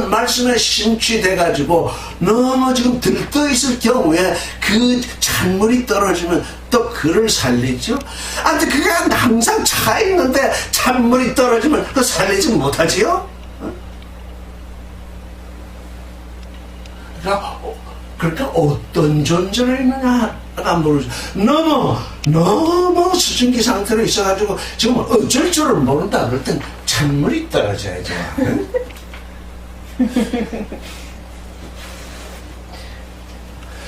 말씀에 심취돼가지고 너무 지금 들떠 있을 경우에 그 찬물이 떨어지면 또 그를 살리죠. 아무튼 그게 항상 차 있는데 찬물이 떨어지면 그 살리지 못하지요. 그러니까 어떤 존재를 있느냐가 모르죠. 너무 수증기 상태로 있어가지고 지금 어쩔 줄을 모른다 그럴 땐 찬물이 떨어져야죠.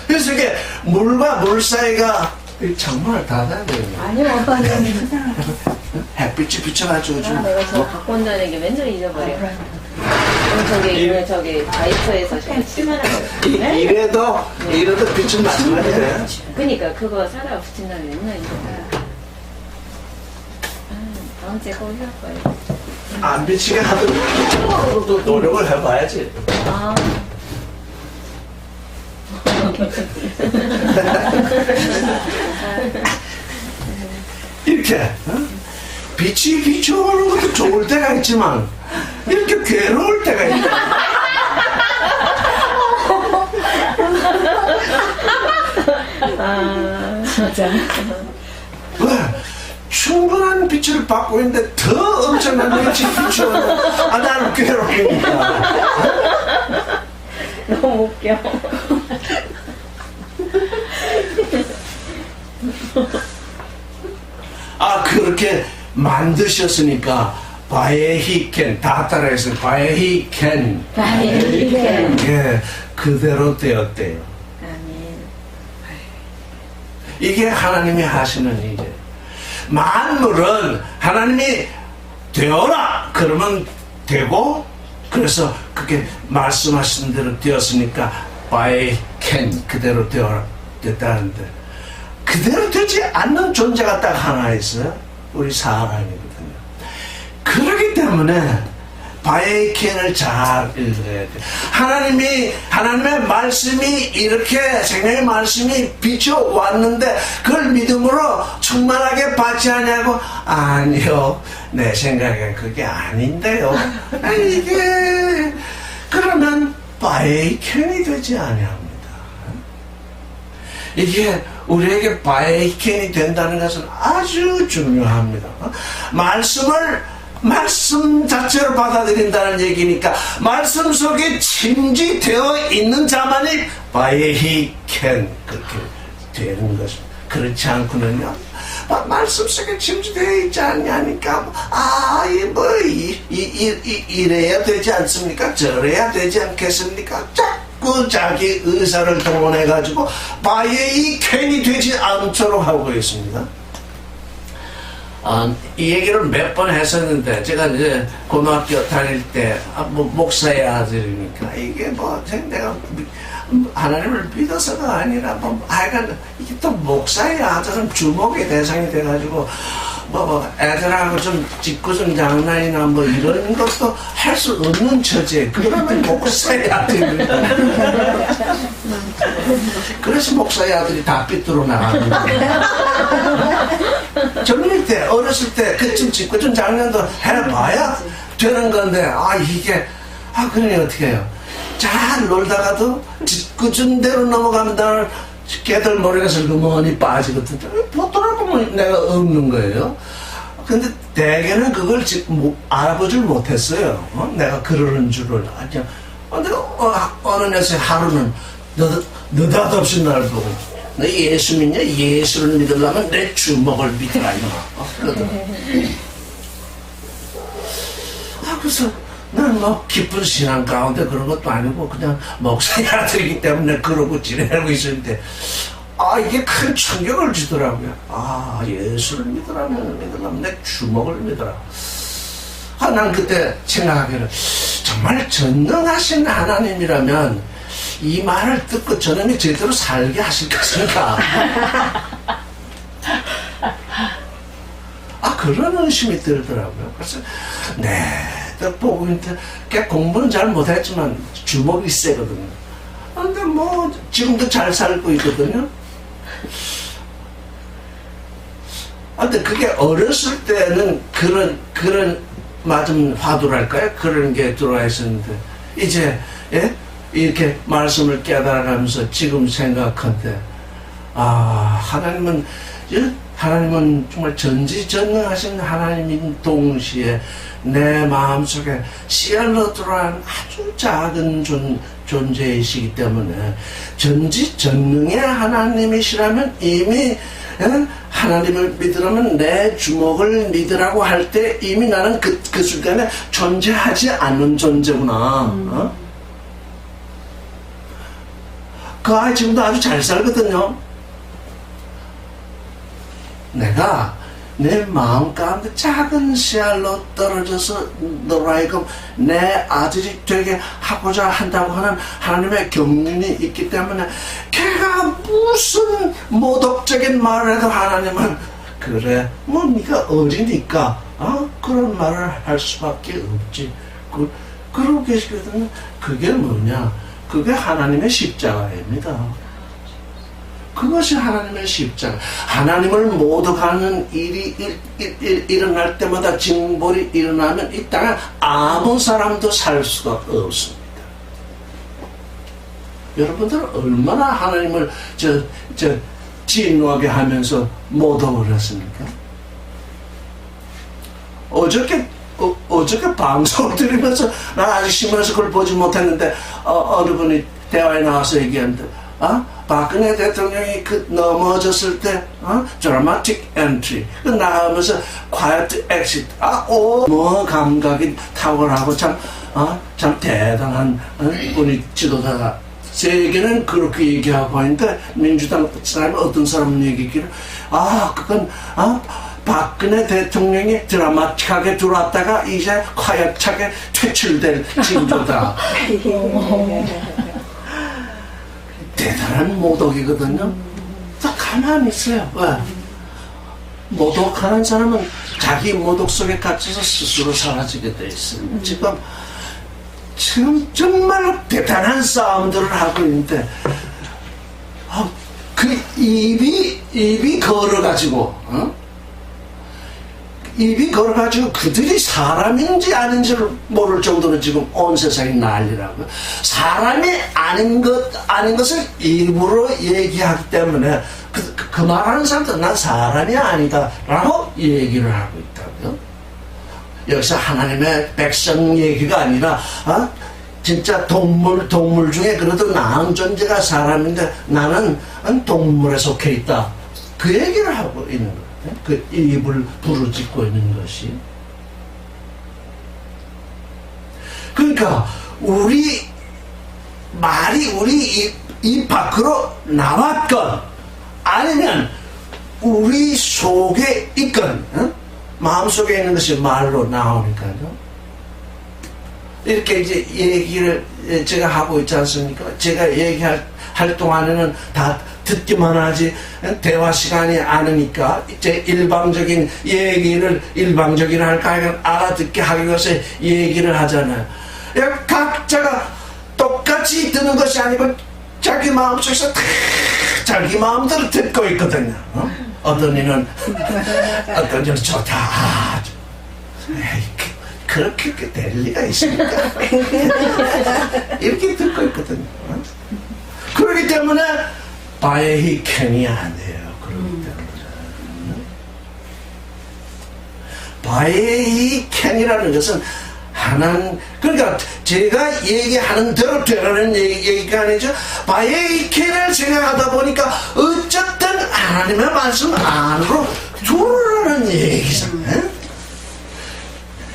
그래서 이게 물과 물 사이가 창문을 닫아야 돼요. 아니요, 오빠는 햇빛이 비쳐가지고 내가 저거 갖고 온다는 게 맨날 잊어버려. 저기 바이터에서 이래도 빛은 마찬가지래. 그니까 그거 사다 붙인다면 맨날 이거다. 다음 주에 꼭 해볼 거예요. 안 비치게 하도록 노력을 해봐야지. 아. 이렇게 빛이 비춰오는 것도 좋을 때가 있지만 이렇게 괴로울 때가 있다. 진짜. 왜? 충분한 빛을 받고 있는데 더 엄청난 빛이 비춰오는 나는 괴롭히니까. 너무 웃겨. 그렇게 만드셨으니까 바에히켄 다 따라해서 바에히켄 예, 그대로 되었대요. 아멘. 이게 하나님이 하시는 일이에요. 만물은 하나님이 되어라 그러면 되고, 그래서 그게 말씀하신 대로 되었으니까 바에히켄 그대로 되어라 됐다는데, 그대로 되지 않는 존재가 딱 하나 있어요. 우리 사람이거든요. 그렇기 때문에 바에이켄을 잘 읽어야 돼. 하나님의 말씀이 이렇게 생명의 말씀이 비춰왔는데 그걸 믿음으로 충만하게 받지 않냐고? 아니요, 내 생각엔 그게 아닌데요. 이게 그러면 바에이켄이 되지 아니합니다. 이게 우리에게 바에이켄이 된다는 것은 아주 중요합니다. 말씀 자체로 받아들인다는 얘기니까 말씀 속에 침지되어 있는 자만이 바에히켄 그렇게 되는 것입니다. 그렇지 않고는요, 말씀 속에 침지되어 있지 않냐니까 이래야 되지 않습니까? 저래야 되지 않겠습니까? 자꾸 자기 의사를 동원해 가지고 바에히켄이 되지 않도록 하고 있습니다. 이 얘기를 몇 번 했었는데, 제가 이제 고등학교 다닐 때, 목사의 아들이니까, 이게 내가 하나님을 믿어서가 아니라, 하여간, 이게 또 목사의 아들은 주목의 대상이 돼가지고, 애들하고 좀 짓궂은 장난이나 이런 것도 할 수 없는 처지에, 그러면 목사의 아들입니다. 그래서 목사의 아들이 다 삐뚤어 나갑니다. 젊을 때, 어렸을 때, 그쯤 짓궂은 장난도 해봐야 되는 건데, 그러니 어떻게 해요? 잘 놀다가도 짓궂은 대로 넘어가면 개들 머리가 슬그머니 빠지거든요. 돌아보면 내가 없는 거예요. 근데 대개는 그걸 알아보질 못했어요. 내가 그러는 줄을. 근데 어느 녀석이 하루는 느닷없이 날 보고, 너 예수 믿냐? 예수를 믿으려면 내 주먹을 믿으라 이거. 그러더라고. 그래서 난 깊은 신앙 가운데 그런 것도 아니고 그냥 목사의 아들이기 때문에 그러고 지내고 있었는데, 이게 큰 충격을 주더라고요. 예수를 믿으려면 내 주먹을 믿으라. 난 그때 생각하기를, 정말 전능하신 하나님이라면 이 말을 듣고 저놈이 제대로 살게 하실 것인가? 그런 의심이 들더라고요. 그래서 보고 있는데, 걔 공부는 잘 못했지만 주먹이 세거든요. 근데 지금도 잘 살고 있거든요. 근데 그게 어렸을 때는 그런 맞은 화두랄까요? 그런 게 들어와 있었는데, 이제, 이렇게 말씀을 깨달아가면서 지금 생각한데, 하나님은 정말 전지전능하신 하나님인 동시에 내 마음속에 씨알로 들어간 아주 작은 존재이시기 때문에, 전지전능의 하나님이시라면 이미 하나님을 믿으라면 내 주먹을 믿으라고 할 때 이미 나는 그 순간에 존재하지 않는 존재구나. 그 아이 지금도 아주 잘 살거든요. 내가 내 마음 가운데 작은 씨알로 떨어져서 너로 하여금 내 아들이 되게 하고자 한다고 하는 하나님의 경륜이 있기 때문에 걔가 무슨 모독적인 말을 해도 하나님은 그래 뭐 네가 어리니까 그런 말을 할 수밖에 없지. 그러고 계시거든요. 그게 뭐냐? 그게 하나님의 십자가입니다. 그것이 하나님의 십자가. 하나님을 모독하는 일이 일어날 때마다 징벌이 일어나면 이 땅에 아무 사람도 살 수가 없습니다. 여러분들은 얼마나 하나님을 진노하게 하면서 모독을 했습니까? 어저께 방송을 들으면서 나 아직 신문에서 그걸 보지 못했는데 어느 분이 대화에 나와서 얘기하는데 박근혜 대통령이 넘어졌을 때 드라마틱 엔트리 나가면서 quiet exit 뭐 감각이 탁월하고 참 대단한 분이 지도자가 세계는 그렇게 얘기하고 있는데 민주당 사람이 어떤 사람은 얘기하기를 그건 박근혜 대통령이 드라마틱하게 들어왔다가 이제 콰이어차게 퇴출될 징조다. 대단한 모독이거든요. 딱 가만히 있어요. 왜? 모독하는 사람은 자기 모독 속에 갇혀서 스스로 사라지게 돼 있어요. 지금 정말 대단한 싸움들을 하고 있는데 그 입이 걸어가지고 그들이 사람인지 아닌지를 모를 정도로 지금 온 세상이 난리라고. 사람이 아닌 것을 일부러 얘기하기 때문에 그 말하는 사람들은 난 사람이 아니다 라고 얘기를 하고 있다고요. 여기서 하나님의 백성 얘기가 아니라 진짜 동물 중에 그래도 나은 존재가 사람인데 나는 동물에 속해 있다. 그 얘기를 하고 있는 거예요. 그 입을 부르짖고 있는 것이. 그러니까 우리 말이 우리 입 밖으로 나왔건 아니면 우리 속에 있건 마음속에 있는 것이 말로 나오니까요. 이렇게 이제 얘기를 제가 하고 있지 않습니까? 제가 얘기할 동안에는 다 듣기만 하지 대화 시간이 않으니까 이제 일방적인 얘기를 일방적이라 할까 알아듣게 하기 위해서 얘기를 하잖아요. 각자가 똑같이 듣는 것이 아니고 자기 마음속에서 자기 마음대로 듣고 있거든요. 어떤 이는 좋다. 그렇게 될 리가 있습니까? 이렇게 듣고 있거든요. 그렇기 때문에 바에히 캔이 안 돼요. 그렇기 때문에 바에히 캔이라는 것은 그러니까 제가 얘기하는 대로 되라는 얘기가 아니죠. 바에히 캔을 생각하다 보니까 어쨌든 하나님의 말씀 안으로 들어오라는 얘기잖아요.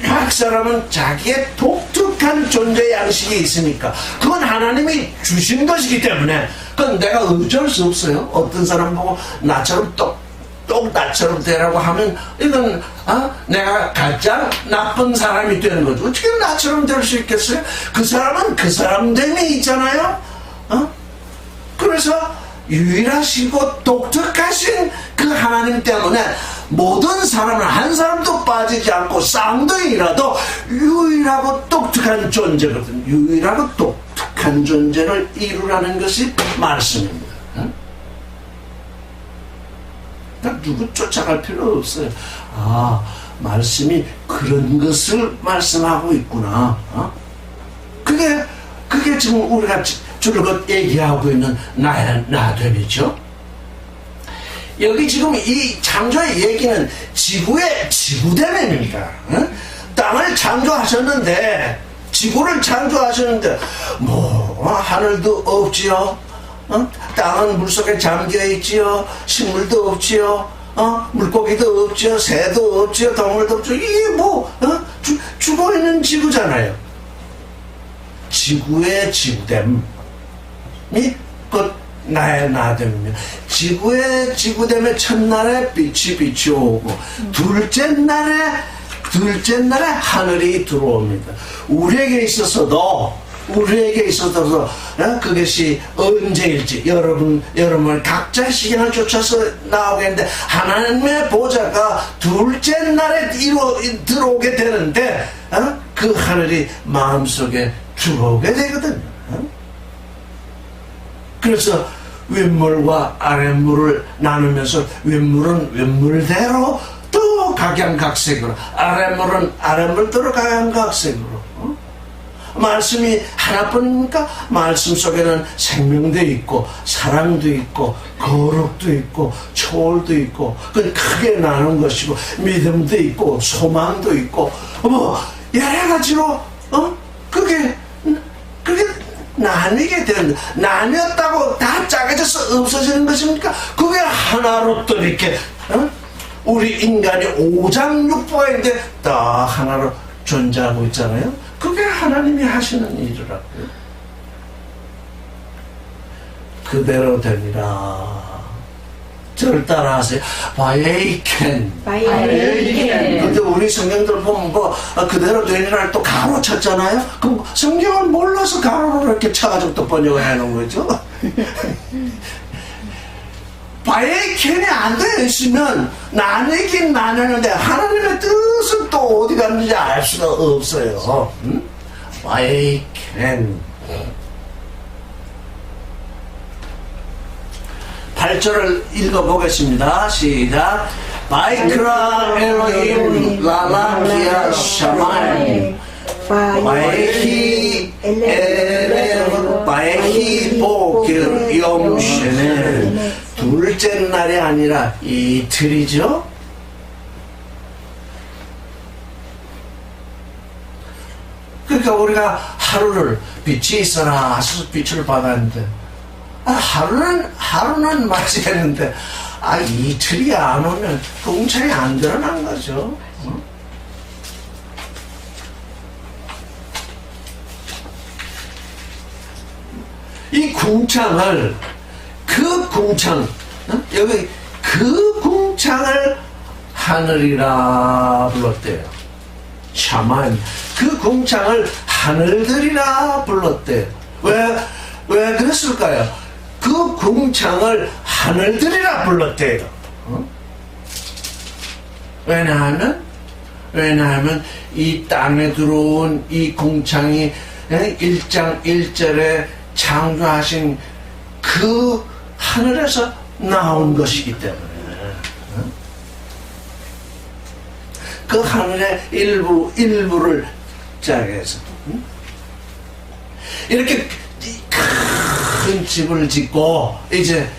각 사람은 자기의 독특한 존재 양식이 있으니까 그건 하나님이 주신 것이기 때문에 그건 내가 어쩔 수 없어요. 어떤 사람 보고 나처럼 똑 나처럼 되라고 하면 이건 내가 가장 나쁜 사람이 되는 거죠. 어떻게 나처럼 될 수 있겠어요? 그 사람은 그 사람됨이 있잖아요. 그래서 유일하시고 독특하신 그 하나님 때문에 모든 사람은 한 사람도 빠지지 않고 쌍둥이라도 유일하고 독특한 존재거든. 유일하고 독특한 존재를 이루라는 것이 말씀입니다. 누구 쫓아갈 필요 없어요. 말씀이 그런 것을 말씀하고 있구나. 그게 지금 우리가 줄곧 얘기하고 있는 나됨이죠. 여기 지금 이 창조의 얘기는 지구의 지구대면입니다. 땅을 창조하셨는데 지구를 창조하셨는데 하늘도 없지요. 땅은 물속에 잠겨있지요. 식물도 없지요. 물고기도 없지요. 새도 없지요. 동물도 없지요. 이게 죽어있는 지구잖아요. 지구의 지구됨이 나의 나됨이며 지구됨의 첫날에 빛이 오고 둘째 날에 하늘이 들어옵니다. 우리에게 있어서도 그것이 언제일지 여러분 각자의 시간을 쫓아서 나오겠는데 하나님의 보좌가 둘째 날에 들어오게 되는데 그 하늘이 마음속에 들어오게 되거든요. 그래서 윗물과 아랫물을 나누면서 윗물은 윗물대로 또 각양각색으로 아랫물은 아랫물대로 각양각색으로 말씀이 하나뿐이니까 말씀 속에는 생명도 있고 사랑도 있고 거룩도 있고 초월도 있고 그건 크게 나눈 것이고 믿음도 있고 소망도 있고 뭐 여러 가지로 그게 나뉘게 되는 나뉘었다고 다 작아져서 없어지는 것입니까? 그게 하나로 또 이렇게 우리 인간이 오장육부가 있는데 딱 하나로 존재하고 있잖아요. 그게 하나님이 하시는 일이라고요. 그대로 되니라. 저를 따라하세요. 바에이켄. 근데 우리 성경들 보면 그대로 되니라를 또 가로 쳤잖아요. 그럼 성경을 몰라서 가로로 이렇게 쳐가지고 또 번역을 해놓은 거죠. 바에이켄이 안 되어 있으면 나뉘긴 나뉘는데 하나님의 뜻은 또 어디 갔는지 알 수가 없어요. 바에이켄. 8절을 읽어보겠습니다. 시작. 바이크라 엘로힘 라라키아 샤마임 바에히 엘레 바에히 보길 염쉐네. 둘째 날이 아니라 이틀이죠. 그러니까 우리가 하루를 빛이 있어라 하셔서 빛을 받았는데 하루는 맞이했는데 이틀이 안 오면 궁창이 안 드러난 거죠. 이 궁창을 여기 그 궁창을 하늘이라 불렀대요. 샤만 그 궁창을 하늘들이라 불렀대요. 왜 그랬을까요? 그 궁창을 하늘들이라 불렀대요. 왜냐하면 이 땅에 들어온 이 궁창이 1장 1절에 창조하신 그 하늘에서 나온 것이기 때문에 그 하늘의 일부를 짜게해서 이렇게 큰 집을 짓고 이제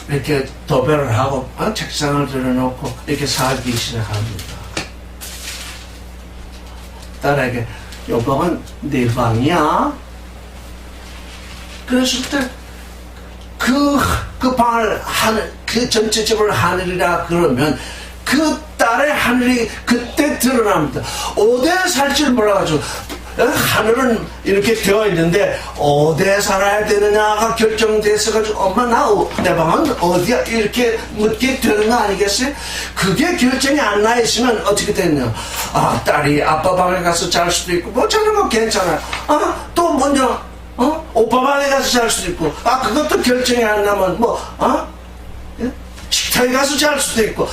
이렇게 도배를 하고 책상을 들여놓고 이렇게 살기 시작합니다. 딸에게 요 방은 네 방이야. 그랬을 때 그 방을 그 전체 집을 하늘이라 그러면 그 딸의 하늘이 그때 드러납니다. 어디에 살지를 몰라가지고 하늘은 이렇게 되어 있는데 어디에 살아야 되느냐가 결정돼서가지고 엄마 내 방은 어디야 이렇게 묻게 되는 거 아니겠어요? 그게 결정이 안 나 있으면 어떻게 됐냐? 딸이 아빠 방에 가서 잘 수도 있고 뭐 저런 거 괜찮아요. 또 먼저 오빠 방에 가서 잘 수도 있고 그것도 결정이 안 나면 식탁에 가서 잘 수도 있고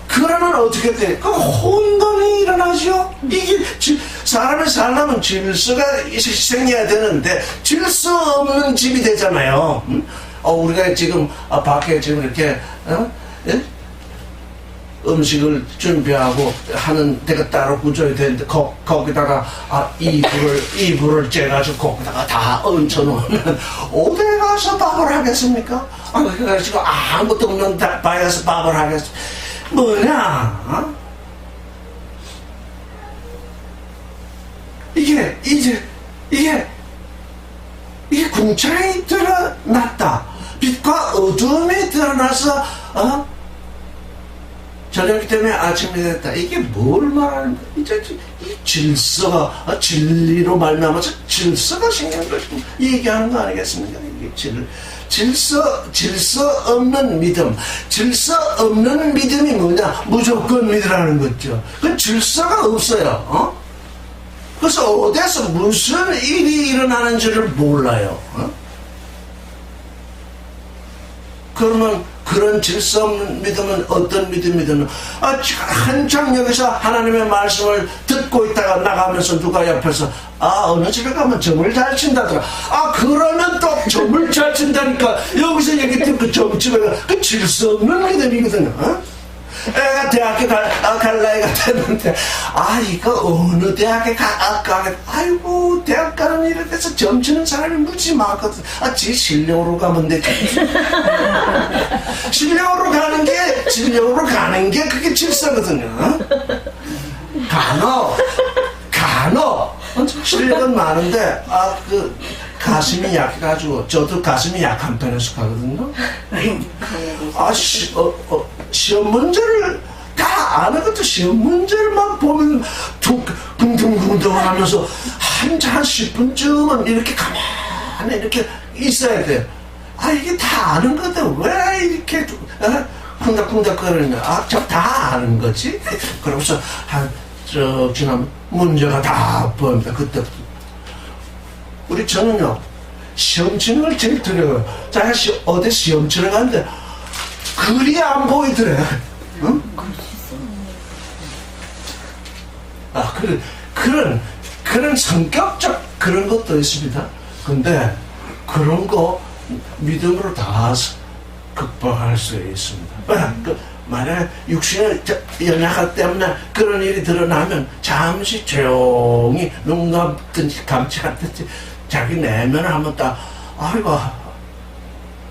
그러면 어떻게 돼? 그 혼돈이 일어나죠. 이게 사람이 살려면 질서가 생겨야 되는데 질서 없는 집이 되잖아요. 우리가 지금 밖에 지금 이렇게 음식을 준비하고 하는 데가 따로 구조가 되는데 거기다가 이불을 째가지고 거기다가 다 얹혀놓으면 어디 가서 밥을 하겠습니까? 그래가지고 아무것도 없는 방에 가서 밥을 하겠습니까? 뭐냐? 이게 궁창이 드러났다. 빛과 어둠이 드러나서 저녁 때문에 아침이 됐다. 이게 뭘 말하는 거야? 이제 이 질서가 진리로 말미암아서 질서가 생기는 걸 얘기하는 거 아니겠습니까? 이게 질서 없는 믿음. 질서 없는 믿음이 뭐냐? 무조건 믿으라는 거죠. 그 질서가 없어요. 그래서 어디서 무슨 일이 일어나는지를 몰라요. 그러면 그런 질서 없는 믿음은 어떤 믿음이든 한창 여기서 하나님의 말씀을 듣고 있다가 나가면서 누가 옆에서 어느 집에 가면 점을 잘 친다더라. 그러면 또 점을 잘 친다니까 여기서 얘기 듣고 점집에 가 그 질서 없는 믿음이거든요. 애가 대학교 갈 나이가 됐는데 이거 어느 대학에 아이고 대학 가는 일에 대해서 점치는 사람이 무지 많거든. 지 실력으로 가면 되지. 실력으로 가는 게 그게 질서거든요. 간혹 실력은 많은데 그 가슴이 약해가지고 저도 가슴이 약한 편에 속하거든요. 시험 문제를 다 아는 것도 시험 문제를만 보면 둥둥둥둥 하면서 한 10분쯤은 이렇게 가만히 이렇게 있어야 돼. 이게 다 아는 건데 왜 이렇게 쿵닥쿵닥거리냐. 저 다 아는 거지. 그러면서 쭉 지나면 문제가 다 보입니다. 그때부터. 저는요 시험 치는 걸 제일 두려워요. 제가 어디 시험 치러 갔는데 글이 안 보이더래. 응? 그런 성격적 그런 것도 있습니다. 근데 그런 거 믿음으로 다 극복할 수 있습니다. 만약에 육신의 연약함 때문에 그런 일이 드러나면 잠시 조용히 눈 감든지 감지 않든지 자기 내면을 한번 딱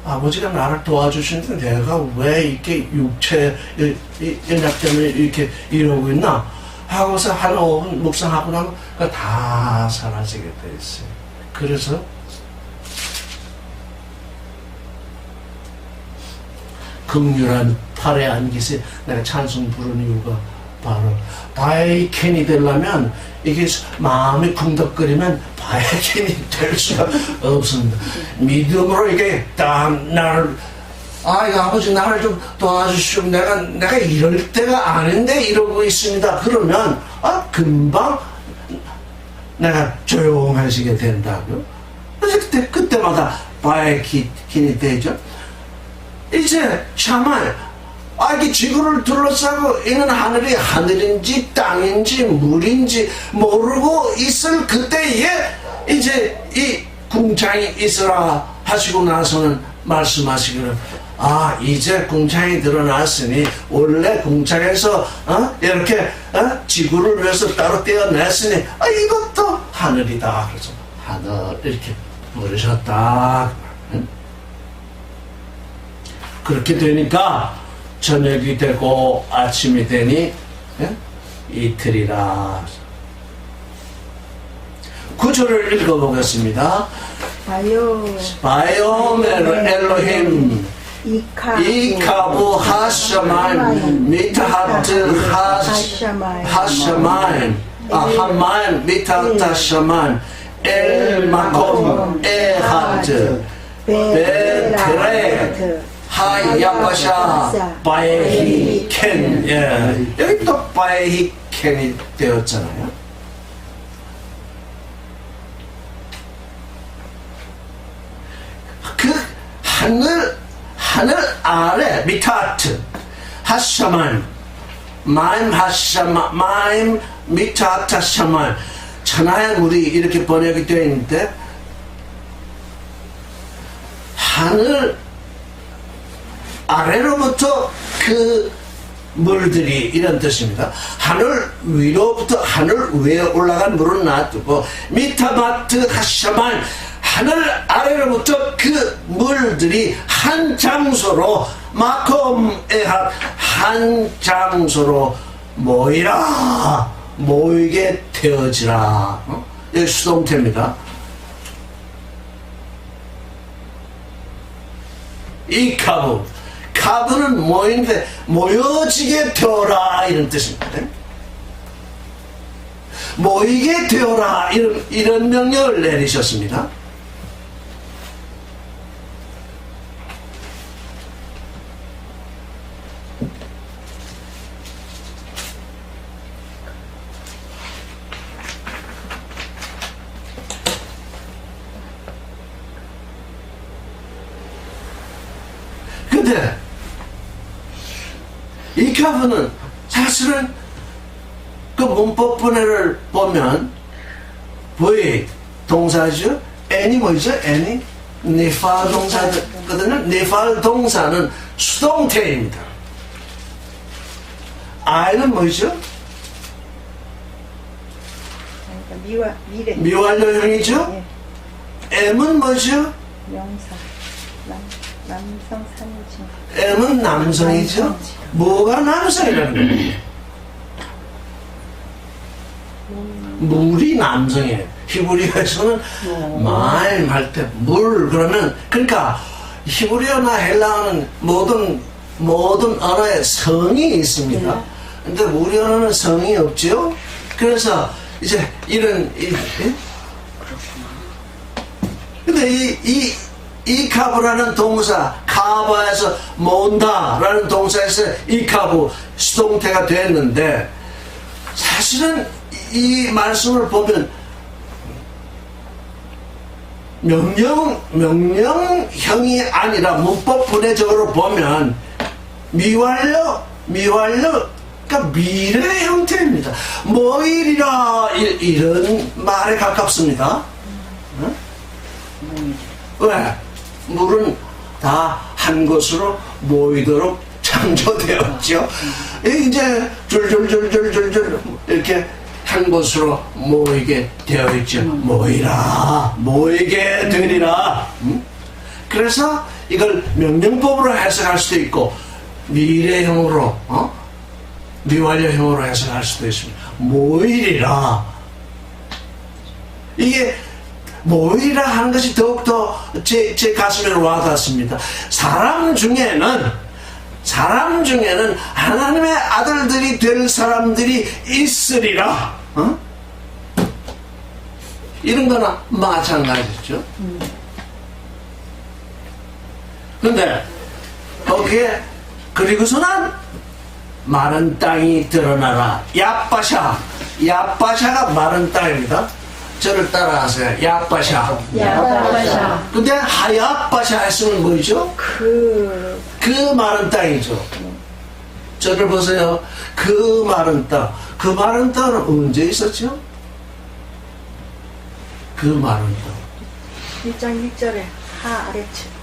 아버지가 나를 도와주시는데 내가 왜 이렇게 육체 연약 때문에 이렇게 이러고 있나 하고서 한 5분 묵상하고 나면 다 사라지게 돼 있어요. 그래서 극률한 팔에 안기세 내가 찬송 부르는 이유가 바로 바이켄이 되려면 이게 마음이 쿵덕거리면 바이켄이 될 수가 없습니다. 믿음으로 이게 딱 나를 아버지 나를 좀 도와주시오. 내가 이럴 때가 아닌데 이러고 있습니다. 그러면 금방 내가 조용해지게 된다고요. 그래서 그때마다 바이켄이 되죠. 이제 참말 이게 지구를 둘러싸고 있는 하늘인지 땅인지 물인지 모르고 있을 그때에 이제 이 궁창이 있으라 하시고 나서는 말씀하시기를 이제 궁창이 드러났으니 원래 궁창에서 이렇게 지구를 위해서 따로 떼어냈으니 이것도 하늘이다. 그래서 하늘 이렇게 부르셨다. 그렇게 되니까 저녁이 되고 아침이 되니 이틀이라. 구절을 읽어보겠습니다. 바이옴 엘로힘 이카부 하샤마임 미타하트 하샤마임 하마임 미타하트 하샤마임 엘마콤 에하트 베트레 하야바샤 바에히 켄. 여기 또 바에히 켄이 되었잖아요. 그 하늘 아래 미타트 하샤만 마임 하샤마 마임 미타트 하샤만 천하의 물이 이렇게 번역이 되어 있는데 하늘 아래로부터 그 물들이 이런 뜻입니다. 하늘 위로부터 하늘 위에 올라간 물은 놔두고 미타마트 하샤만 하늘 아래로부터 그 물들이 한 장소로 마콤에핫 한 장소로 모이게 되어지라. 여기 수동태입니다. 이 카부 카브는 모이는데 모여지게 되어라 이런 뜻입니다. 모이게 되어라 이런 명령을 내리셨습니다. 근데 이 카브는 사실은 그 문법 분해를 보면 V 동사죠. N이 뭐죠? N이 니팔 동사거든요. 니팔 동사는 수동태입니다. I는 뭐죠? 그러니까 미래. 미완료형이죠. M은 뭐죠? 명사. 남성 산지. M은 남성이죠. 뭐가 남성이라는 거예요? 물이 남성이에요. 히브리어에서는 말 때 물 그러면 그러니까 히브리어나 헬라어는 모든 언어에 성이 있습니다. 근데 우리 언어는 성이 없죠. 그래서 이제 근데 이 카브라는 동사, 카바에서 모은다라는 동사에서 이 카브 수동태가 됐는데 사실은 이 말씀을 보면 명령형이 아니라 문법 분해적으로 보면 미완료가 미래 형태입니다. 모이리라 이런 말에 가깝습니다. 응? 왜? 물은 다 한 것으로 모이도록 창조되었죠. 이제 줄줄줄줄줄줄 이렇게 한 곳으로 모이게 되어 있죠. 모이게 되리라. 그래서 이걸 명령법으로 해석할 수도 있고 미래형으로 미완료형으로 해석할 수도 있습니다. 모이리라. 이게 모이라 하는 것이 더욱더 제 가슴에 와닿습니다. 사람 중에는 하나님의 아들들이 될 사람들이 있으리라. 이런 거나 마찬가지죠. 근데 거기에 그리고서는 마른 땅이 드러나라. 야빠샤가 마른 땅입니다. 저를 따라하세요. 야빠샤. 근데 하야빠샤 했으면 뭐죠? 그 마른 땅이죠. 저를 보세요. 그 마른 땅. 그 마른 땅은 언제 있었죠? 그 마른 땅. 1장 1절에 하 아래층.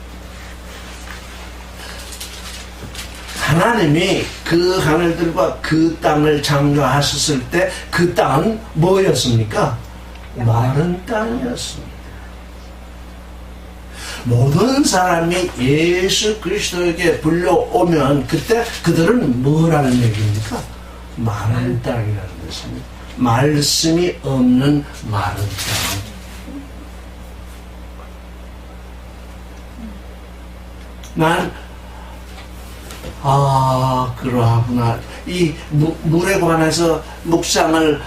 하나님이 그 하늘들과 그 땅을 창조하셨을 때 그 땅은 뭐였습니까? 마른 땅이었습니다. 모든 사람이 예수 그리스도에게 불려오면 그때 그들은 뭐라는 얘기입니까? 마른 땅이라는 것입니다. 말씀이 없는 마른 땅. 난 그러하구나. 이 물에 관해서 묵상을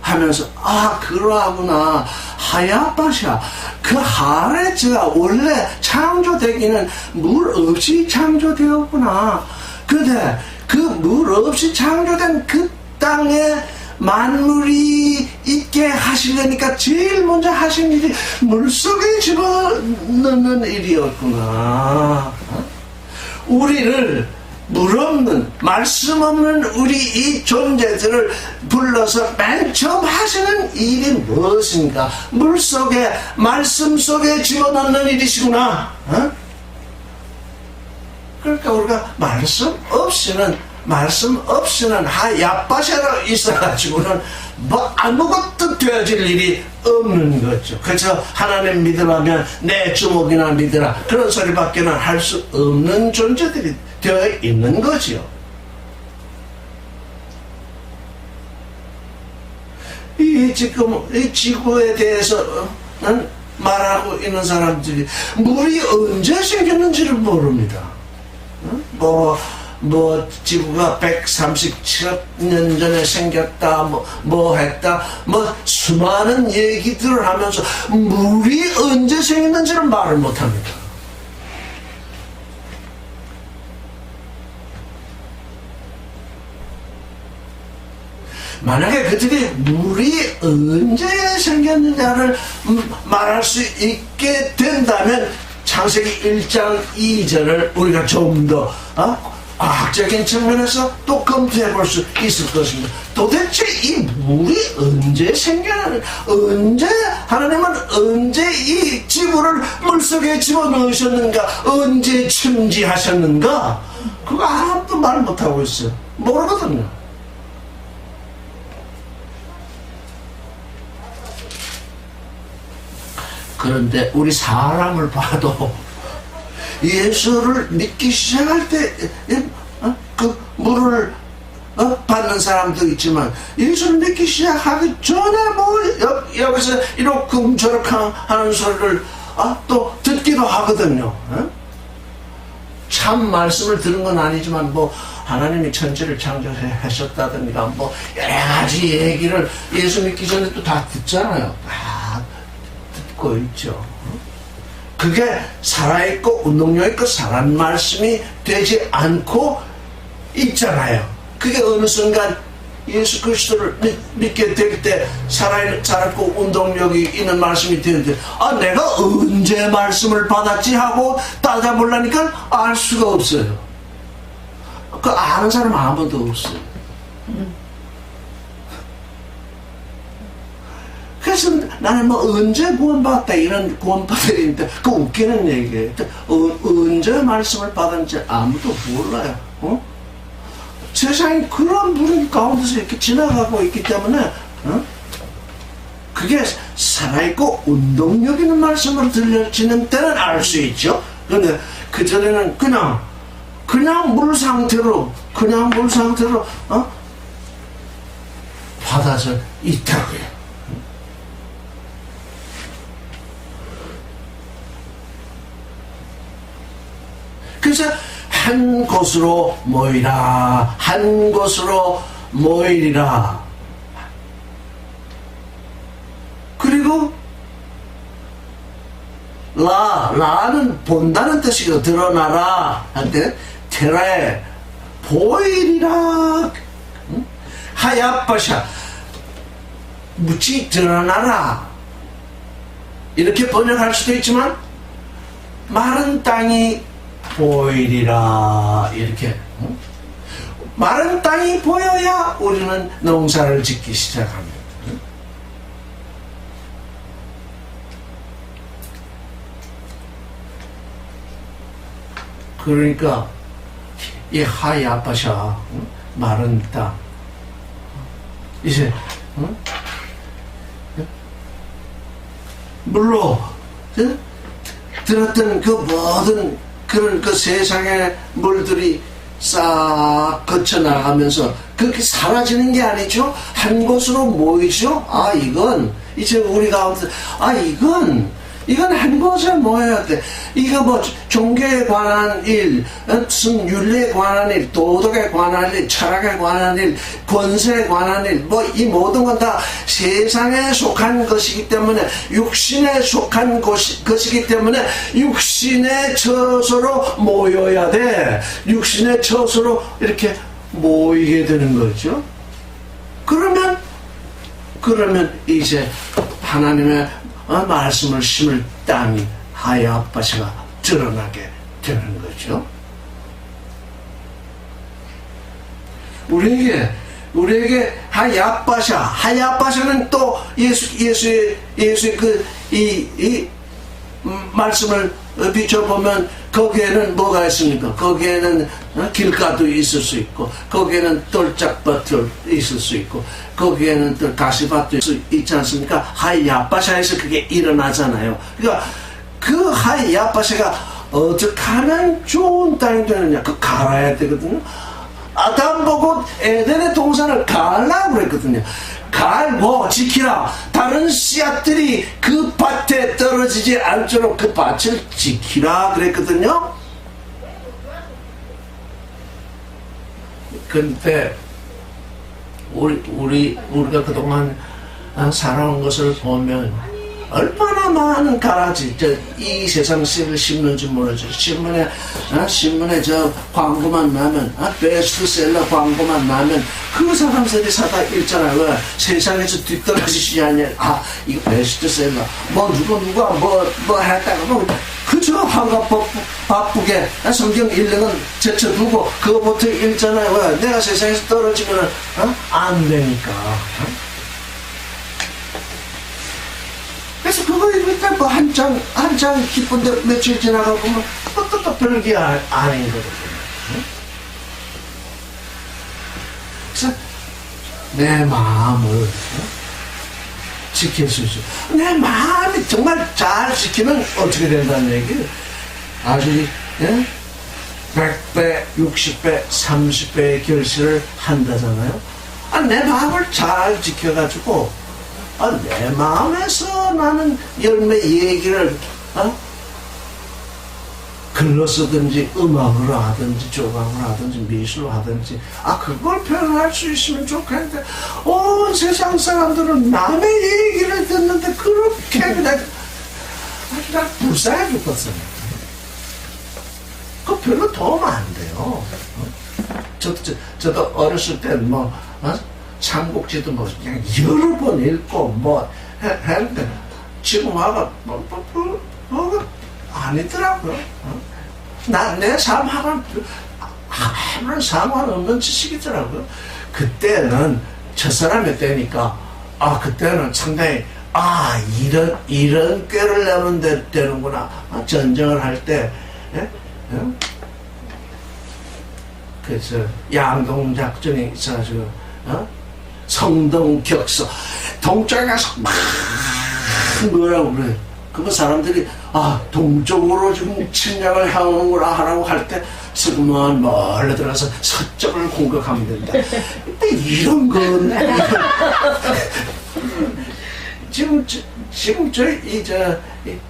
하면서 그러하구나. 하야빠샤. 그 하레츠가 원래 창조되기는 물 없이 창조되었구나. 근데 그 물 없이 창조된 그 땅에 만물이 있게 하시려니까 제일 먼저 하신 일이 물속에 집어넣는 일이었구나. 우리를 물 없는 말씀 없는 우리 이 존재들을 불러서 맨 처음 하시는 일이 무엇인가? 물 속에 말씀 속에 집어넣는 일이시구나. 그러니까 우리가 말씀 없이는 하야빠샤로 있어가지고는 뭐 아무것도 되어질 일이 없는 거죠. 그래서 하나님 믿으라면 내 주먹이나 믿으라 그런 소리밖에는 할 수 없는 존재들이 되어 있는 거죠. 지금 이 지구에 대해서는 말하고 있는 사람들이 물이 언제 생겼는지를 모릅니다. 지구가 137억 년 전에 생겼다, 뭐 했다, 수많은 얘기들을 하면서 물이 언제 생겼는지는 말을 못 합니다. 만약에 그들이 물이 언제 생겼느냐를 말할 수 있게 된다면 창세기 1장 2절을 우리가 좀 더 과학적인 측면에서 또 검토해 볼 수 있을 것입니다. 도대체 이 물이 언제 생겼느냐, 하나님은 언제 이 지구를 물속에 집어넣으셨는가, 언제 침지하셨는가, 그거 아무도 말 못하고 있어요. 모르거든요. 그런데 우리 사람을 봐도 예수를 믿기 시작할 때 그 물을 받는 사람도 있지만 예수를 믿기 시작하기 전에 여기서 이렇게 저렇게 하는 소리를 또 듣기도 하거든요. 참 말씀을 들은 건 아니지만 하나님이 천지를 창조하셨다든가 여러 가지 얘기를 예수 믿기 전에 또 다 듣잖아요. 다 듣고 있죠. 그게 살아있고 운동력 있고 살아있는 말씀이 되지 않고 있잖아요. 그게 어느 순간 예수 그리스도를 믿게 될 때 살아있고 운동력이 있는 말씀이 되는데 내가 언제 말씀을 받았지 하고 따져보려니까 알 수가 없어요. 그 아는 사람 아무도 없어요. 그래서 나는 언제 구원받았다 이런 구원받으니까 그 웃기는 얘기예요. 언제 말씀을 받았는지 아무도 몰라요. 세상이 그런 부분 가운데서 이렇게 지나가고 있기 때문에 그게 살아있고 운동력 있는 말씀으로 들려지는 때는 알 수 있죠. 그런데 그전에는 그냥 물 상태로 받아서 있다고요. 그래서 한 곳으로 모이라, 한 곳으로 모이리라. 그리고 라는 본다는 뜻이고 드러나라 한때 테라에 보이리라. 하야빠샤 무치 드러나라 이렇게 번역할 수도 있지만 마른 땅이 보이리라 이렇게. 마른 땅이 보여야 우리는 농사를 짓기 시작합니다. 그러니까 이 하야빠샤 마른 땅 이제 물로 들었던 그 모든 그런 그 세상의 물들이 싹 거쳐나가면서 그렇게 사라지는 게 아니죠. 한 곳으로 모이죠. 이건 이제 우리 가운데 이건 한 곳에 모여야 돼. 이거 종교에 관한 일, 무슨 윤리에 관한 일, 도덕에 관한 일, 철학에 관한 일, 권세에 관한 일, 이 모든 건 다 세상에 속한 것이기 때문에, 육신에 속한 것이기 때문에 육신의 처소로 모여야 돼. 육신의 처소로 이렇게 모이게 되는 거죠. 그러면 이제 하나님의 말씀을 심을 땅이 하야빠샤가 드러나게 되는 거죠. 우리에게 하야빠샤는 또 예수의 이 말씀을 비춰보면 거기에는 뭐가 있습니까? 거기에는 길가도 있을 수 있고, 거기에는 돌짝밭도 있을 수 있고, 거기에는 또 가시밭도 있지 않습니까? 하야빠샤에서 그게 일어나잖아요. 그러니까 그 하야빠샤가 어떻게 하면 좋은 땅이 되느냐? 그 갈아야 되거든요. 아담 보고 에덴의 동산을 갈라고 그랬거든요. 갈고 지키라. 다른 씨앗들이 그 밭에 떨어지지 않도록 그 밭을 지키라 그랬거든요. 근데 우리가 그동안 살아온 것을 보면 얼마나 많은 가라지 이 세상 씨를 씹는지 모르죠. 신문에 저 광고만 나면 베스트셀러 광고만 나면 그 사람들이 사다 읽잖아요. 왜? 세상에서 뒤떨어지지 않냐. 이거 베스트셀러 누가 뭐 했다가 그저 한가 바쁘게 성경 읽는 제쳐두고 그거부터 읽잖아요. 왜? 내가 세상에서 떨어지면 안 되니까. 그래서 그거 읽을 때 뭐 한 장 기쁜데 며칠 지나가 보면 또 별게 아닌 거거든요. 그래서 내 마음을 지킬 수 있어요. 내 마음이 정말 잘 지키면 어떻게 된다는 얘기예요. 아주 100배, 60배, 30배의 결실을 한다잖아요. 내 마음을 잘 지켜가지고 내 마음에서 나는 열매 얘기를 글로 쓰든지 음악으로 하든지 조각으로 하든지 미술로 하든지 그걸 표현할 수 있으면 좋겠는데 온 세상 사람들은 남의 얘기를 듣는데 그렇게 그냥 불쌍해 죽겠어요. 그거 별로 도움 안 돼요. 저도 어렸을 때 삼국지도 그냥 여러 번 읽고 했는데 지금 뭐가 아니더라고요. 내 삶하고는 아무런 상관없는 지식이더라고요. 그때는 첫사람의 때니까 그때는 상당히 이런 꾀를 내면 되는구나. 전쟁을 할 때 그래서 양동작전이 있어가지고 성동격서 동쪽에 가서 막 뭐라고 그래. 그거 사람들이 동쪽으로 지금 침략을 향하는구나 하라고 할 때 지금은 멀리 들어가서 서쪽을 공격하면 된다. 근데 이런 건 지금 이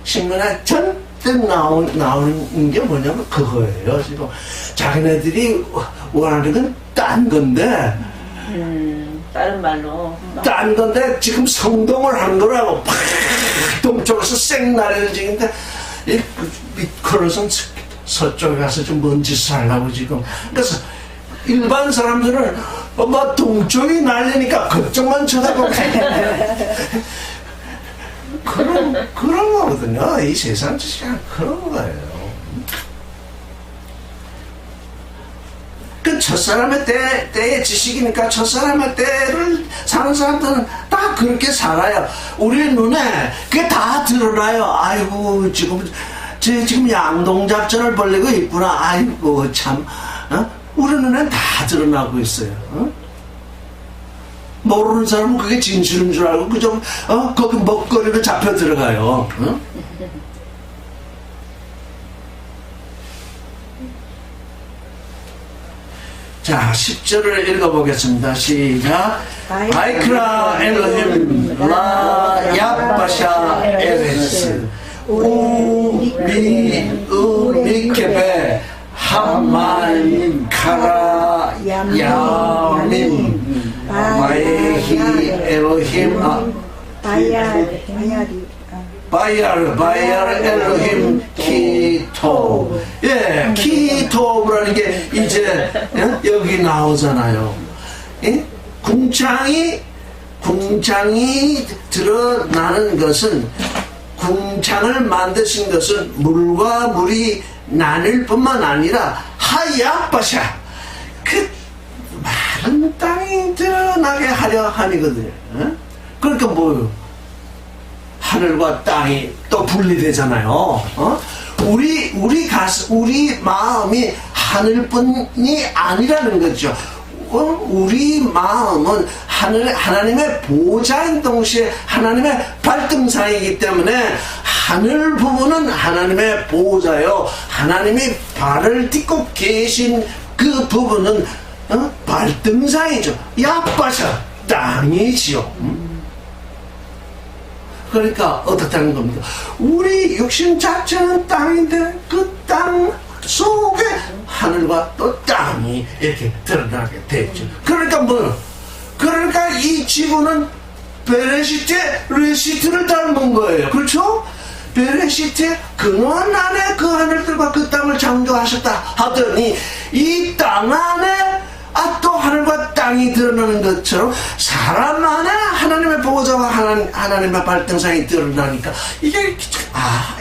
신문에 잔뜩 나오는 게 뭐냐면 그거예요. 지금 자기네들이 원하는 건 딴 건데 다른 말로 딴 건데 지금 성동을 한 거라고 동쪽에서 쌩 날려를 지는데 그래서 서쪽에 가서 좀 뭔 짓을 하려고 지금. 그래서 일반 사람들은 동쪽이 날리니까 그쪽만 쳐다보고 그런 거거든요. 이 세상 짓이 그런 거예요. 그 첫사람의 때의 지식이니까 첫사람의 때를 사는 사람들은 다 그렇게 살아요. 우리 눈에 그게 다 드러나요. 아이고 지금 양동작전을 벌리고 있구나. 아이고 참 우리 눈엔 다 드러나고 있어요. 모르는 사람은 그게 진실인 줄 알고 그저 거기 먹거리로 잡혀 들어가요. 자, 10절을 읽어보겠습니다. 시작. 바이크라 엘로힘 라 야바샤 에레스 우미케베 하마임 카라 야민 바이히 엘로힘 바이알 엘로힘 키토. 키토브라는 게 이제 여기 나오잖아요. 궁창이 드러나는 것은 궁창을 만드신 것은 물과 물이 나뉠 뿐만 아니라 하야바샤 그 마른 땅이 드러나게 하려 함이거든요. 그러니까 뭐예요? 하늘과 땅이 또 분리되잖아요. 우리 마음이 하늘뿐이 아니라는 거죠. 우리 마음은 하나님의 보좌인 동시에 하나님의 발등상이기 때문에 하늘 부분은 하나님의 보좌요. 하나님이 발을 딛고 계신 그 부분은 발등상이죠. 야빠샤 땅이지요. 그러니까 어떻다는 겁니다. 우리 육신 자체는 땅인데 그 땅 속에 하늘과 또 땅이 이렇게 드러나게 됐죠. 그러니까 그러니까 이 지구는 베레시트의 레시트를 닮은 거예요. 그렇죠? 베레시트의 근원 안에 그 하늘들과 그 땅을 창조하셨다 하더니 이 땅 안에 또 하늘과 땅이 드러나는 것처럼 사람 안에 하나님의 보호자와 하나님의 발등상이 드러나니까 이게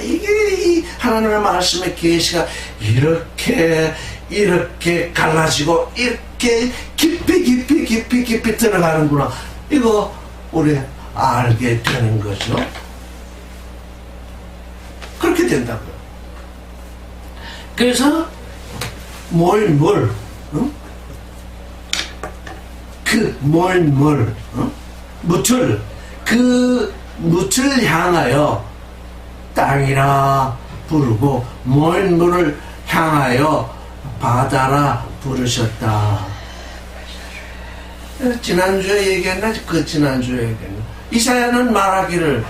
이 하나님의 말씀의 계시가 이렇게 갈라지고 이렇게 깊이 들어가는구나. 이거 우리 알게 되는 거죠. 그렇게 된다고요. 그래서 묻을 향하여 땅이라 부르고 물을 향하여 바다라 부르셨다. 지난주에 얘기했나? 지난주에 얘기했나? 이사야는 말하기를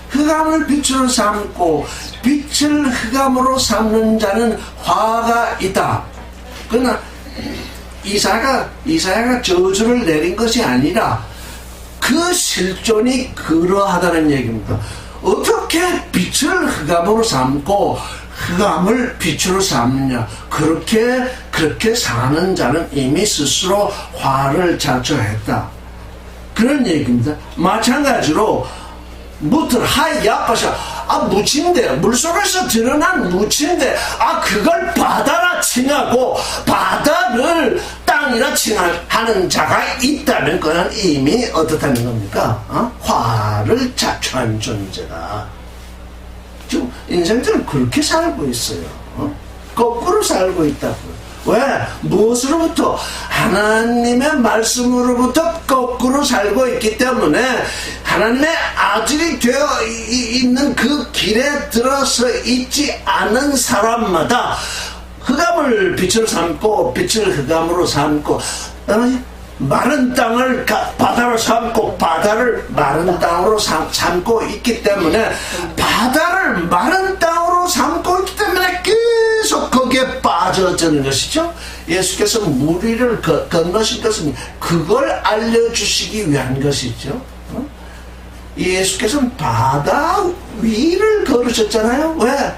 흑암을 빛으로 삼고 빛을 흑암으로 삼는 자는 화가 있다. 그러나 이사야가 저주를 내린 것이 아니라 그 실존이 그러하다는 얘기입니다. 어떻게 빛을 흑암으로 삼고 흑암을 빛으로 삼느냐? 그렇게 사는 자는 이미 스스로 화를 자초했다. 그런 얘기입니다. 마찬가지로 무틀 하이야파샤 무침대 물속에서 드러난 무침대 그걸 바다라 칭하고 바다를 땅이라 칭하는 자가 있다면 그는 이미 어떻다는 겁니까? 화를 자초한 존재다. 지금 인생들은 그렇게 살고 있어요. 거꾸로 살고 있다고요. 왜? 무엇으로부터? 하나님의 말씀으로부터 거꾸로 살고 있기 때문에 하나님의 아들이 되어 있는 그 길에 들어서 있지 않은 사람마다 흑암을 빛으로 삼고 빛을 흑암으로 삼고 마른 땅을 바다로 삼고 바다를 마른 땅으로 삼고 있기 때문에 바다를 마른 땅으로 삼고 있기 때문에 계속 거기에 빠져드는 것이죠. 예수께서 물 위를 건너신 것은 그걸 알려주시기 위한 것이죠. 예수께서는 바다 위를 걸으셨잖아요. 왜?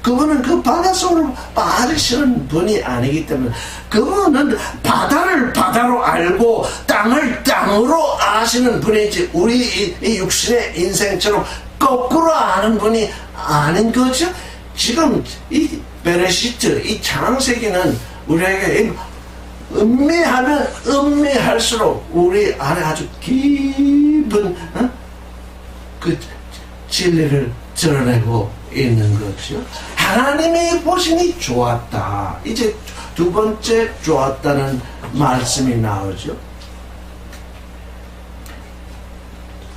그분은 그 바닷속으로 빠지시는 분이 아니기 때문에 그분은 바다를 바다로 알고 땅을 땅으로 아시는 분이지 우리 이 육신의 인생처럼 거꾸로 아는 분이 아닌 거죠. 지금 이 베레시트, 이 창세기는 우리에게 음미하면 음미할수록 우리 안에 아주 깊은 그 진리를 드러내고 있는 거죠. 하나님이 보시니 좋았다. 이제 두 번째 좋았다는 말씀이 나오죠.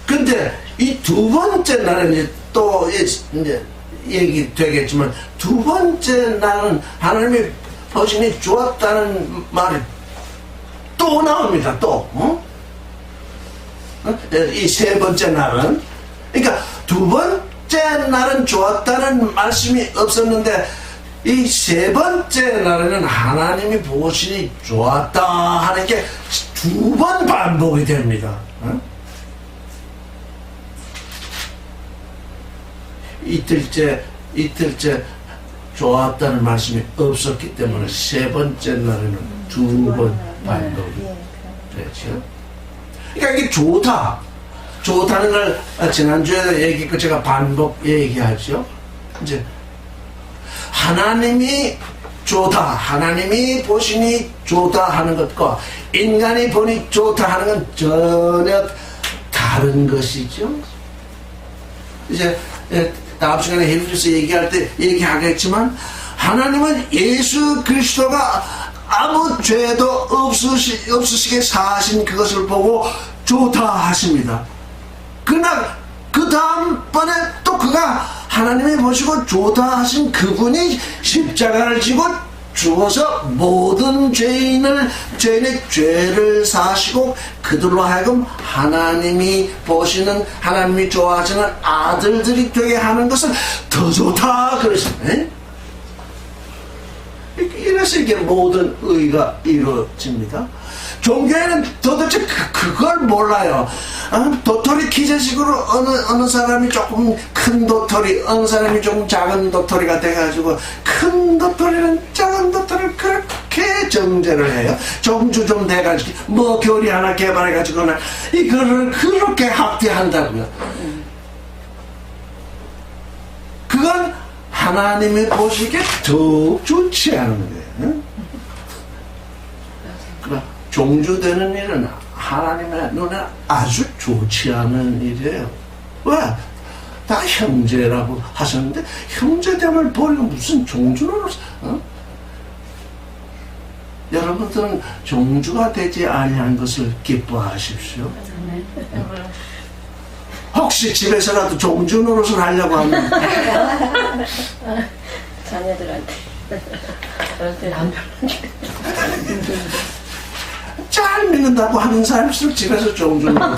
근데 이 두 번째 날은 이제 또 이제 얘기 되겠지만 두 번째 날은 하나님이 보시니 좋았다는 말이 또 나옵니다. 또 이 세 번째 날은 그러니까 두 번째 날은 좋았다는 말씀이 없었는데 이 세 번째 날에는 하나님이 보시니 좋았다 하는 게 두 번 반복이 됩니다. 이틀째 좋았다는 말씀이 없었기 때문에 세 번째 날에는 두 번 반복이 되죠. 그러니까 이게 좋다는 걸 지난주에 얘기했고 제가 반복 얘기하죠. 이제 하나님이 좋다, 하나님이 보시니 좋다 하는 것과 인간이 보니 좋다 하는 건 전혀 다른 것이죠. 이제 다음 시간에 히브리서 얘기할 때 얘기하겠지만 하나님은 예수 그리스도가 아무 죄도 없으시게 사신 그것을 보고 좋다 하십니다. 그러나 그 다음번에 또 그가 하나님이 보시고 좋다 하신 그분이 십자가를 지고 죽어서 모든 죄인의 죄를 사시고 그들로 하여금 하나님이 보시는, 하나님이 좋아하시는 아들들이 되게 하는 것은 더 좋다 그러시네. 이래서 이게 모든 의가 이루어집니다. 종교에는 도대체 그걸 몰라요. 도토리 키재식으로 어느 사람이 조금 큰 도토리, 어느 사람이 조금 작은 도토리가 돼가지고 큰 도토리는 작은 도토리를 그렇게 정제를 해요. 정주 좀 돼가지고 뭐 교리 하나 개발해가지고는 이거를 그렇게 합대한다고요. 그건 하나님이 보시기에 더욱 좋지 않은 거예요. 그러니까 종주되는 일은 하나님의 눈에 아주 좋지 않은 일이에요. 왜? 다 형제라고 하셨는데 형제됨을 버리고 무슨 종주노릇? 여러분들은 종주가 되지 아니한 것을 기뻐하십시오. 혹시 집에서라도 종주 노릇을 하려고 하면 자녀들한테 저한테 잘 믿는다고 하는 사람일수록 집에서 종주 노릇.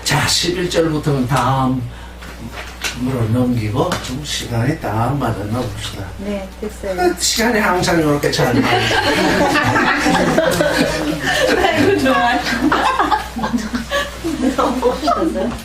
자, 11절부터는 다음으로 넘기고 좀 시간이 딱 맞아 넣어봅시다. 네, 됐어요. 시간이 항상 이렇게 잘 맞아요. 아이고 좋아. 너무 멋있었어요.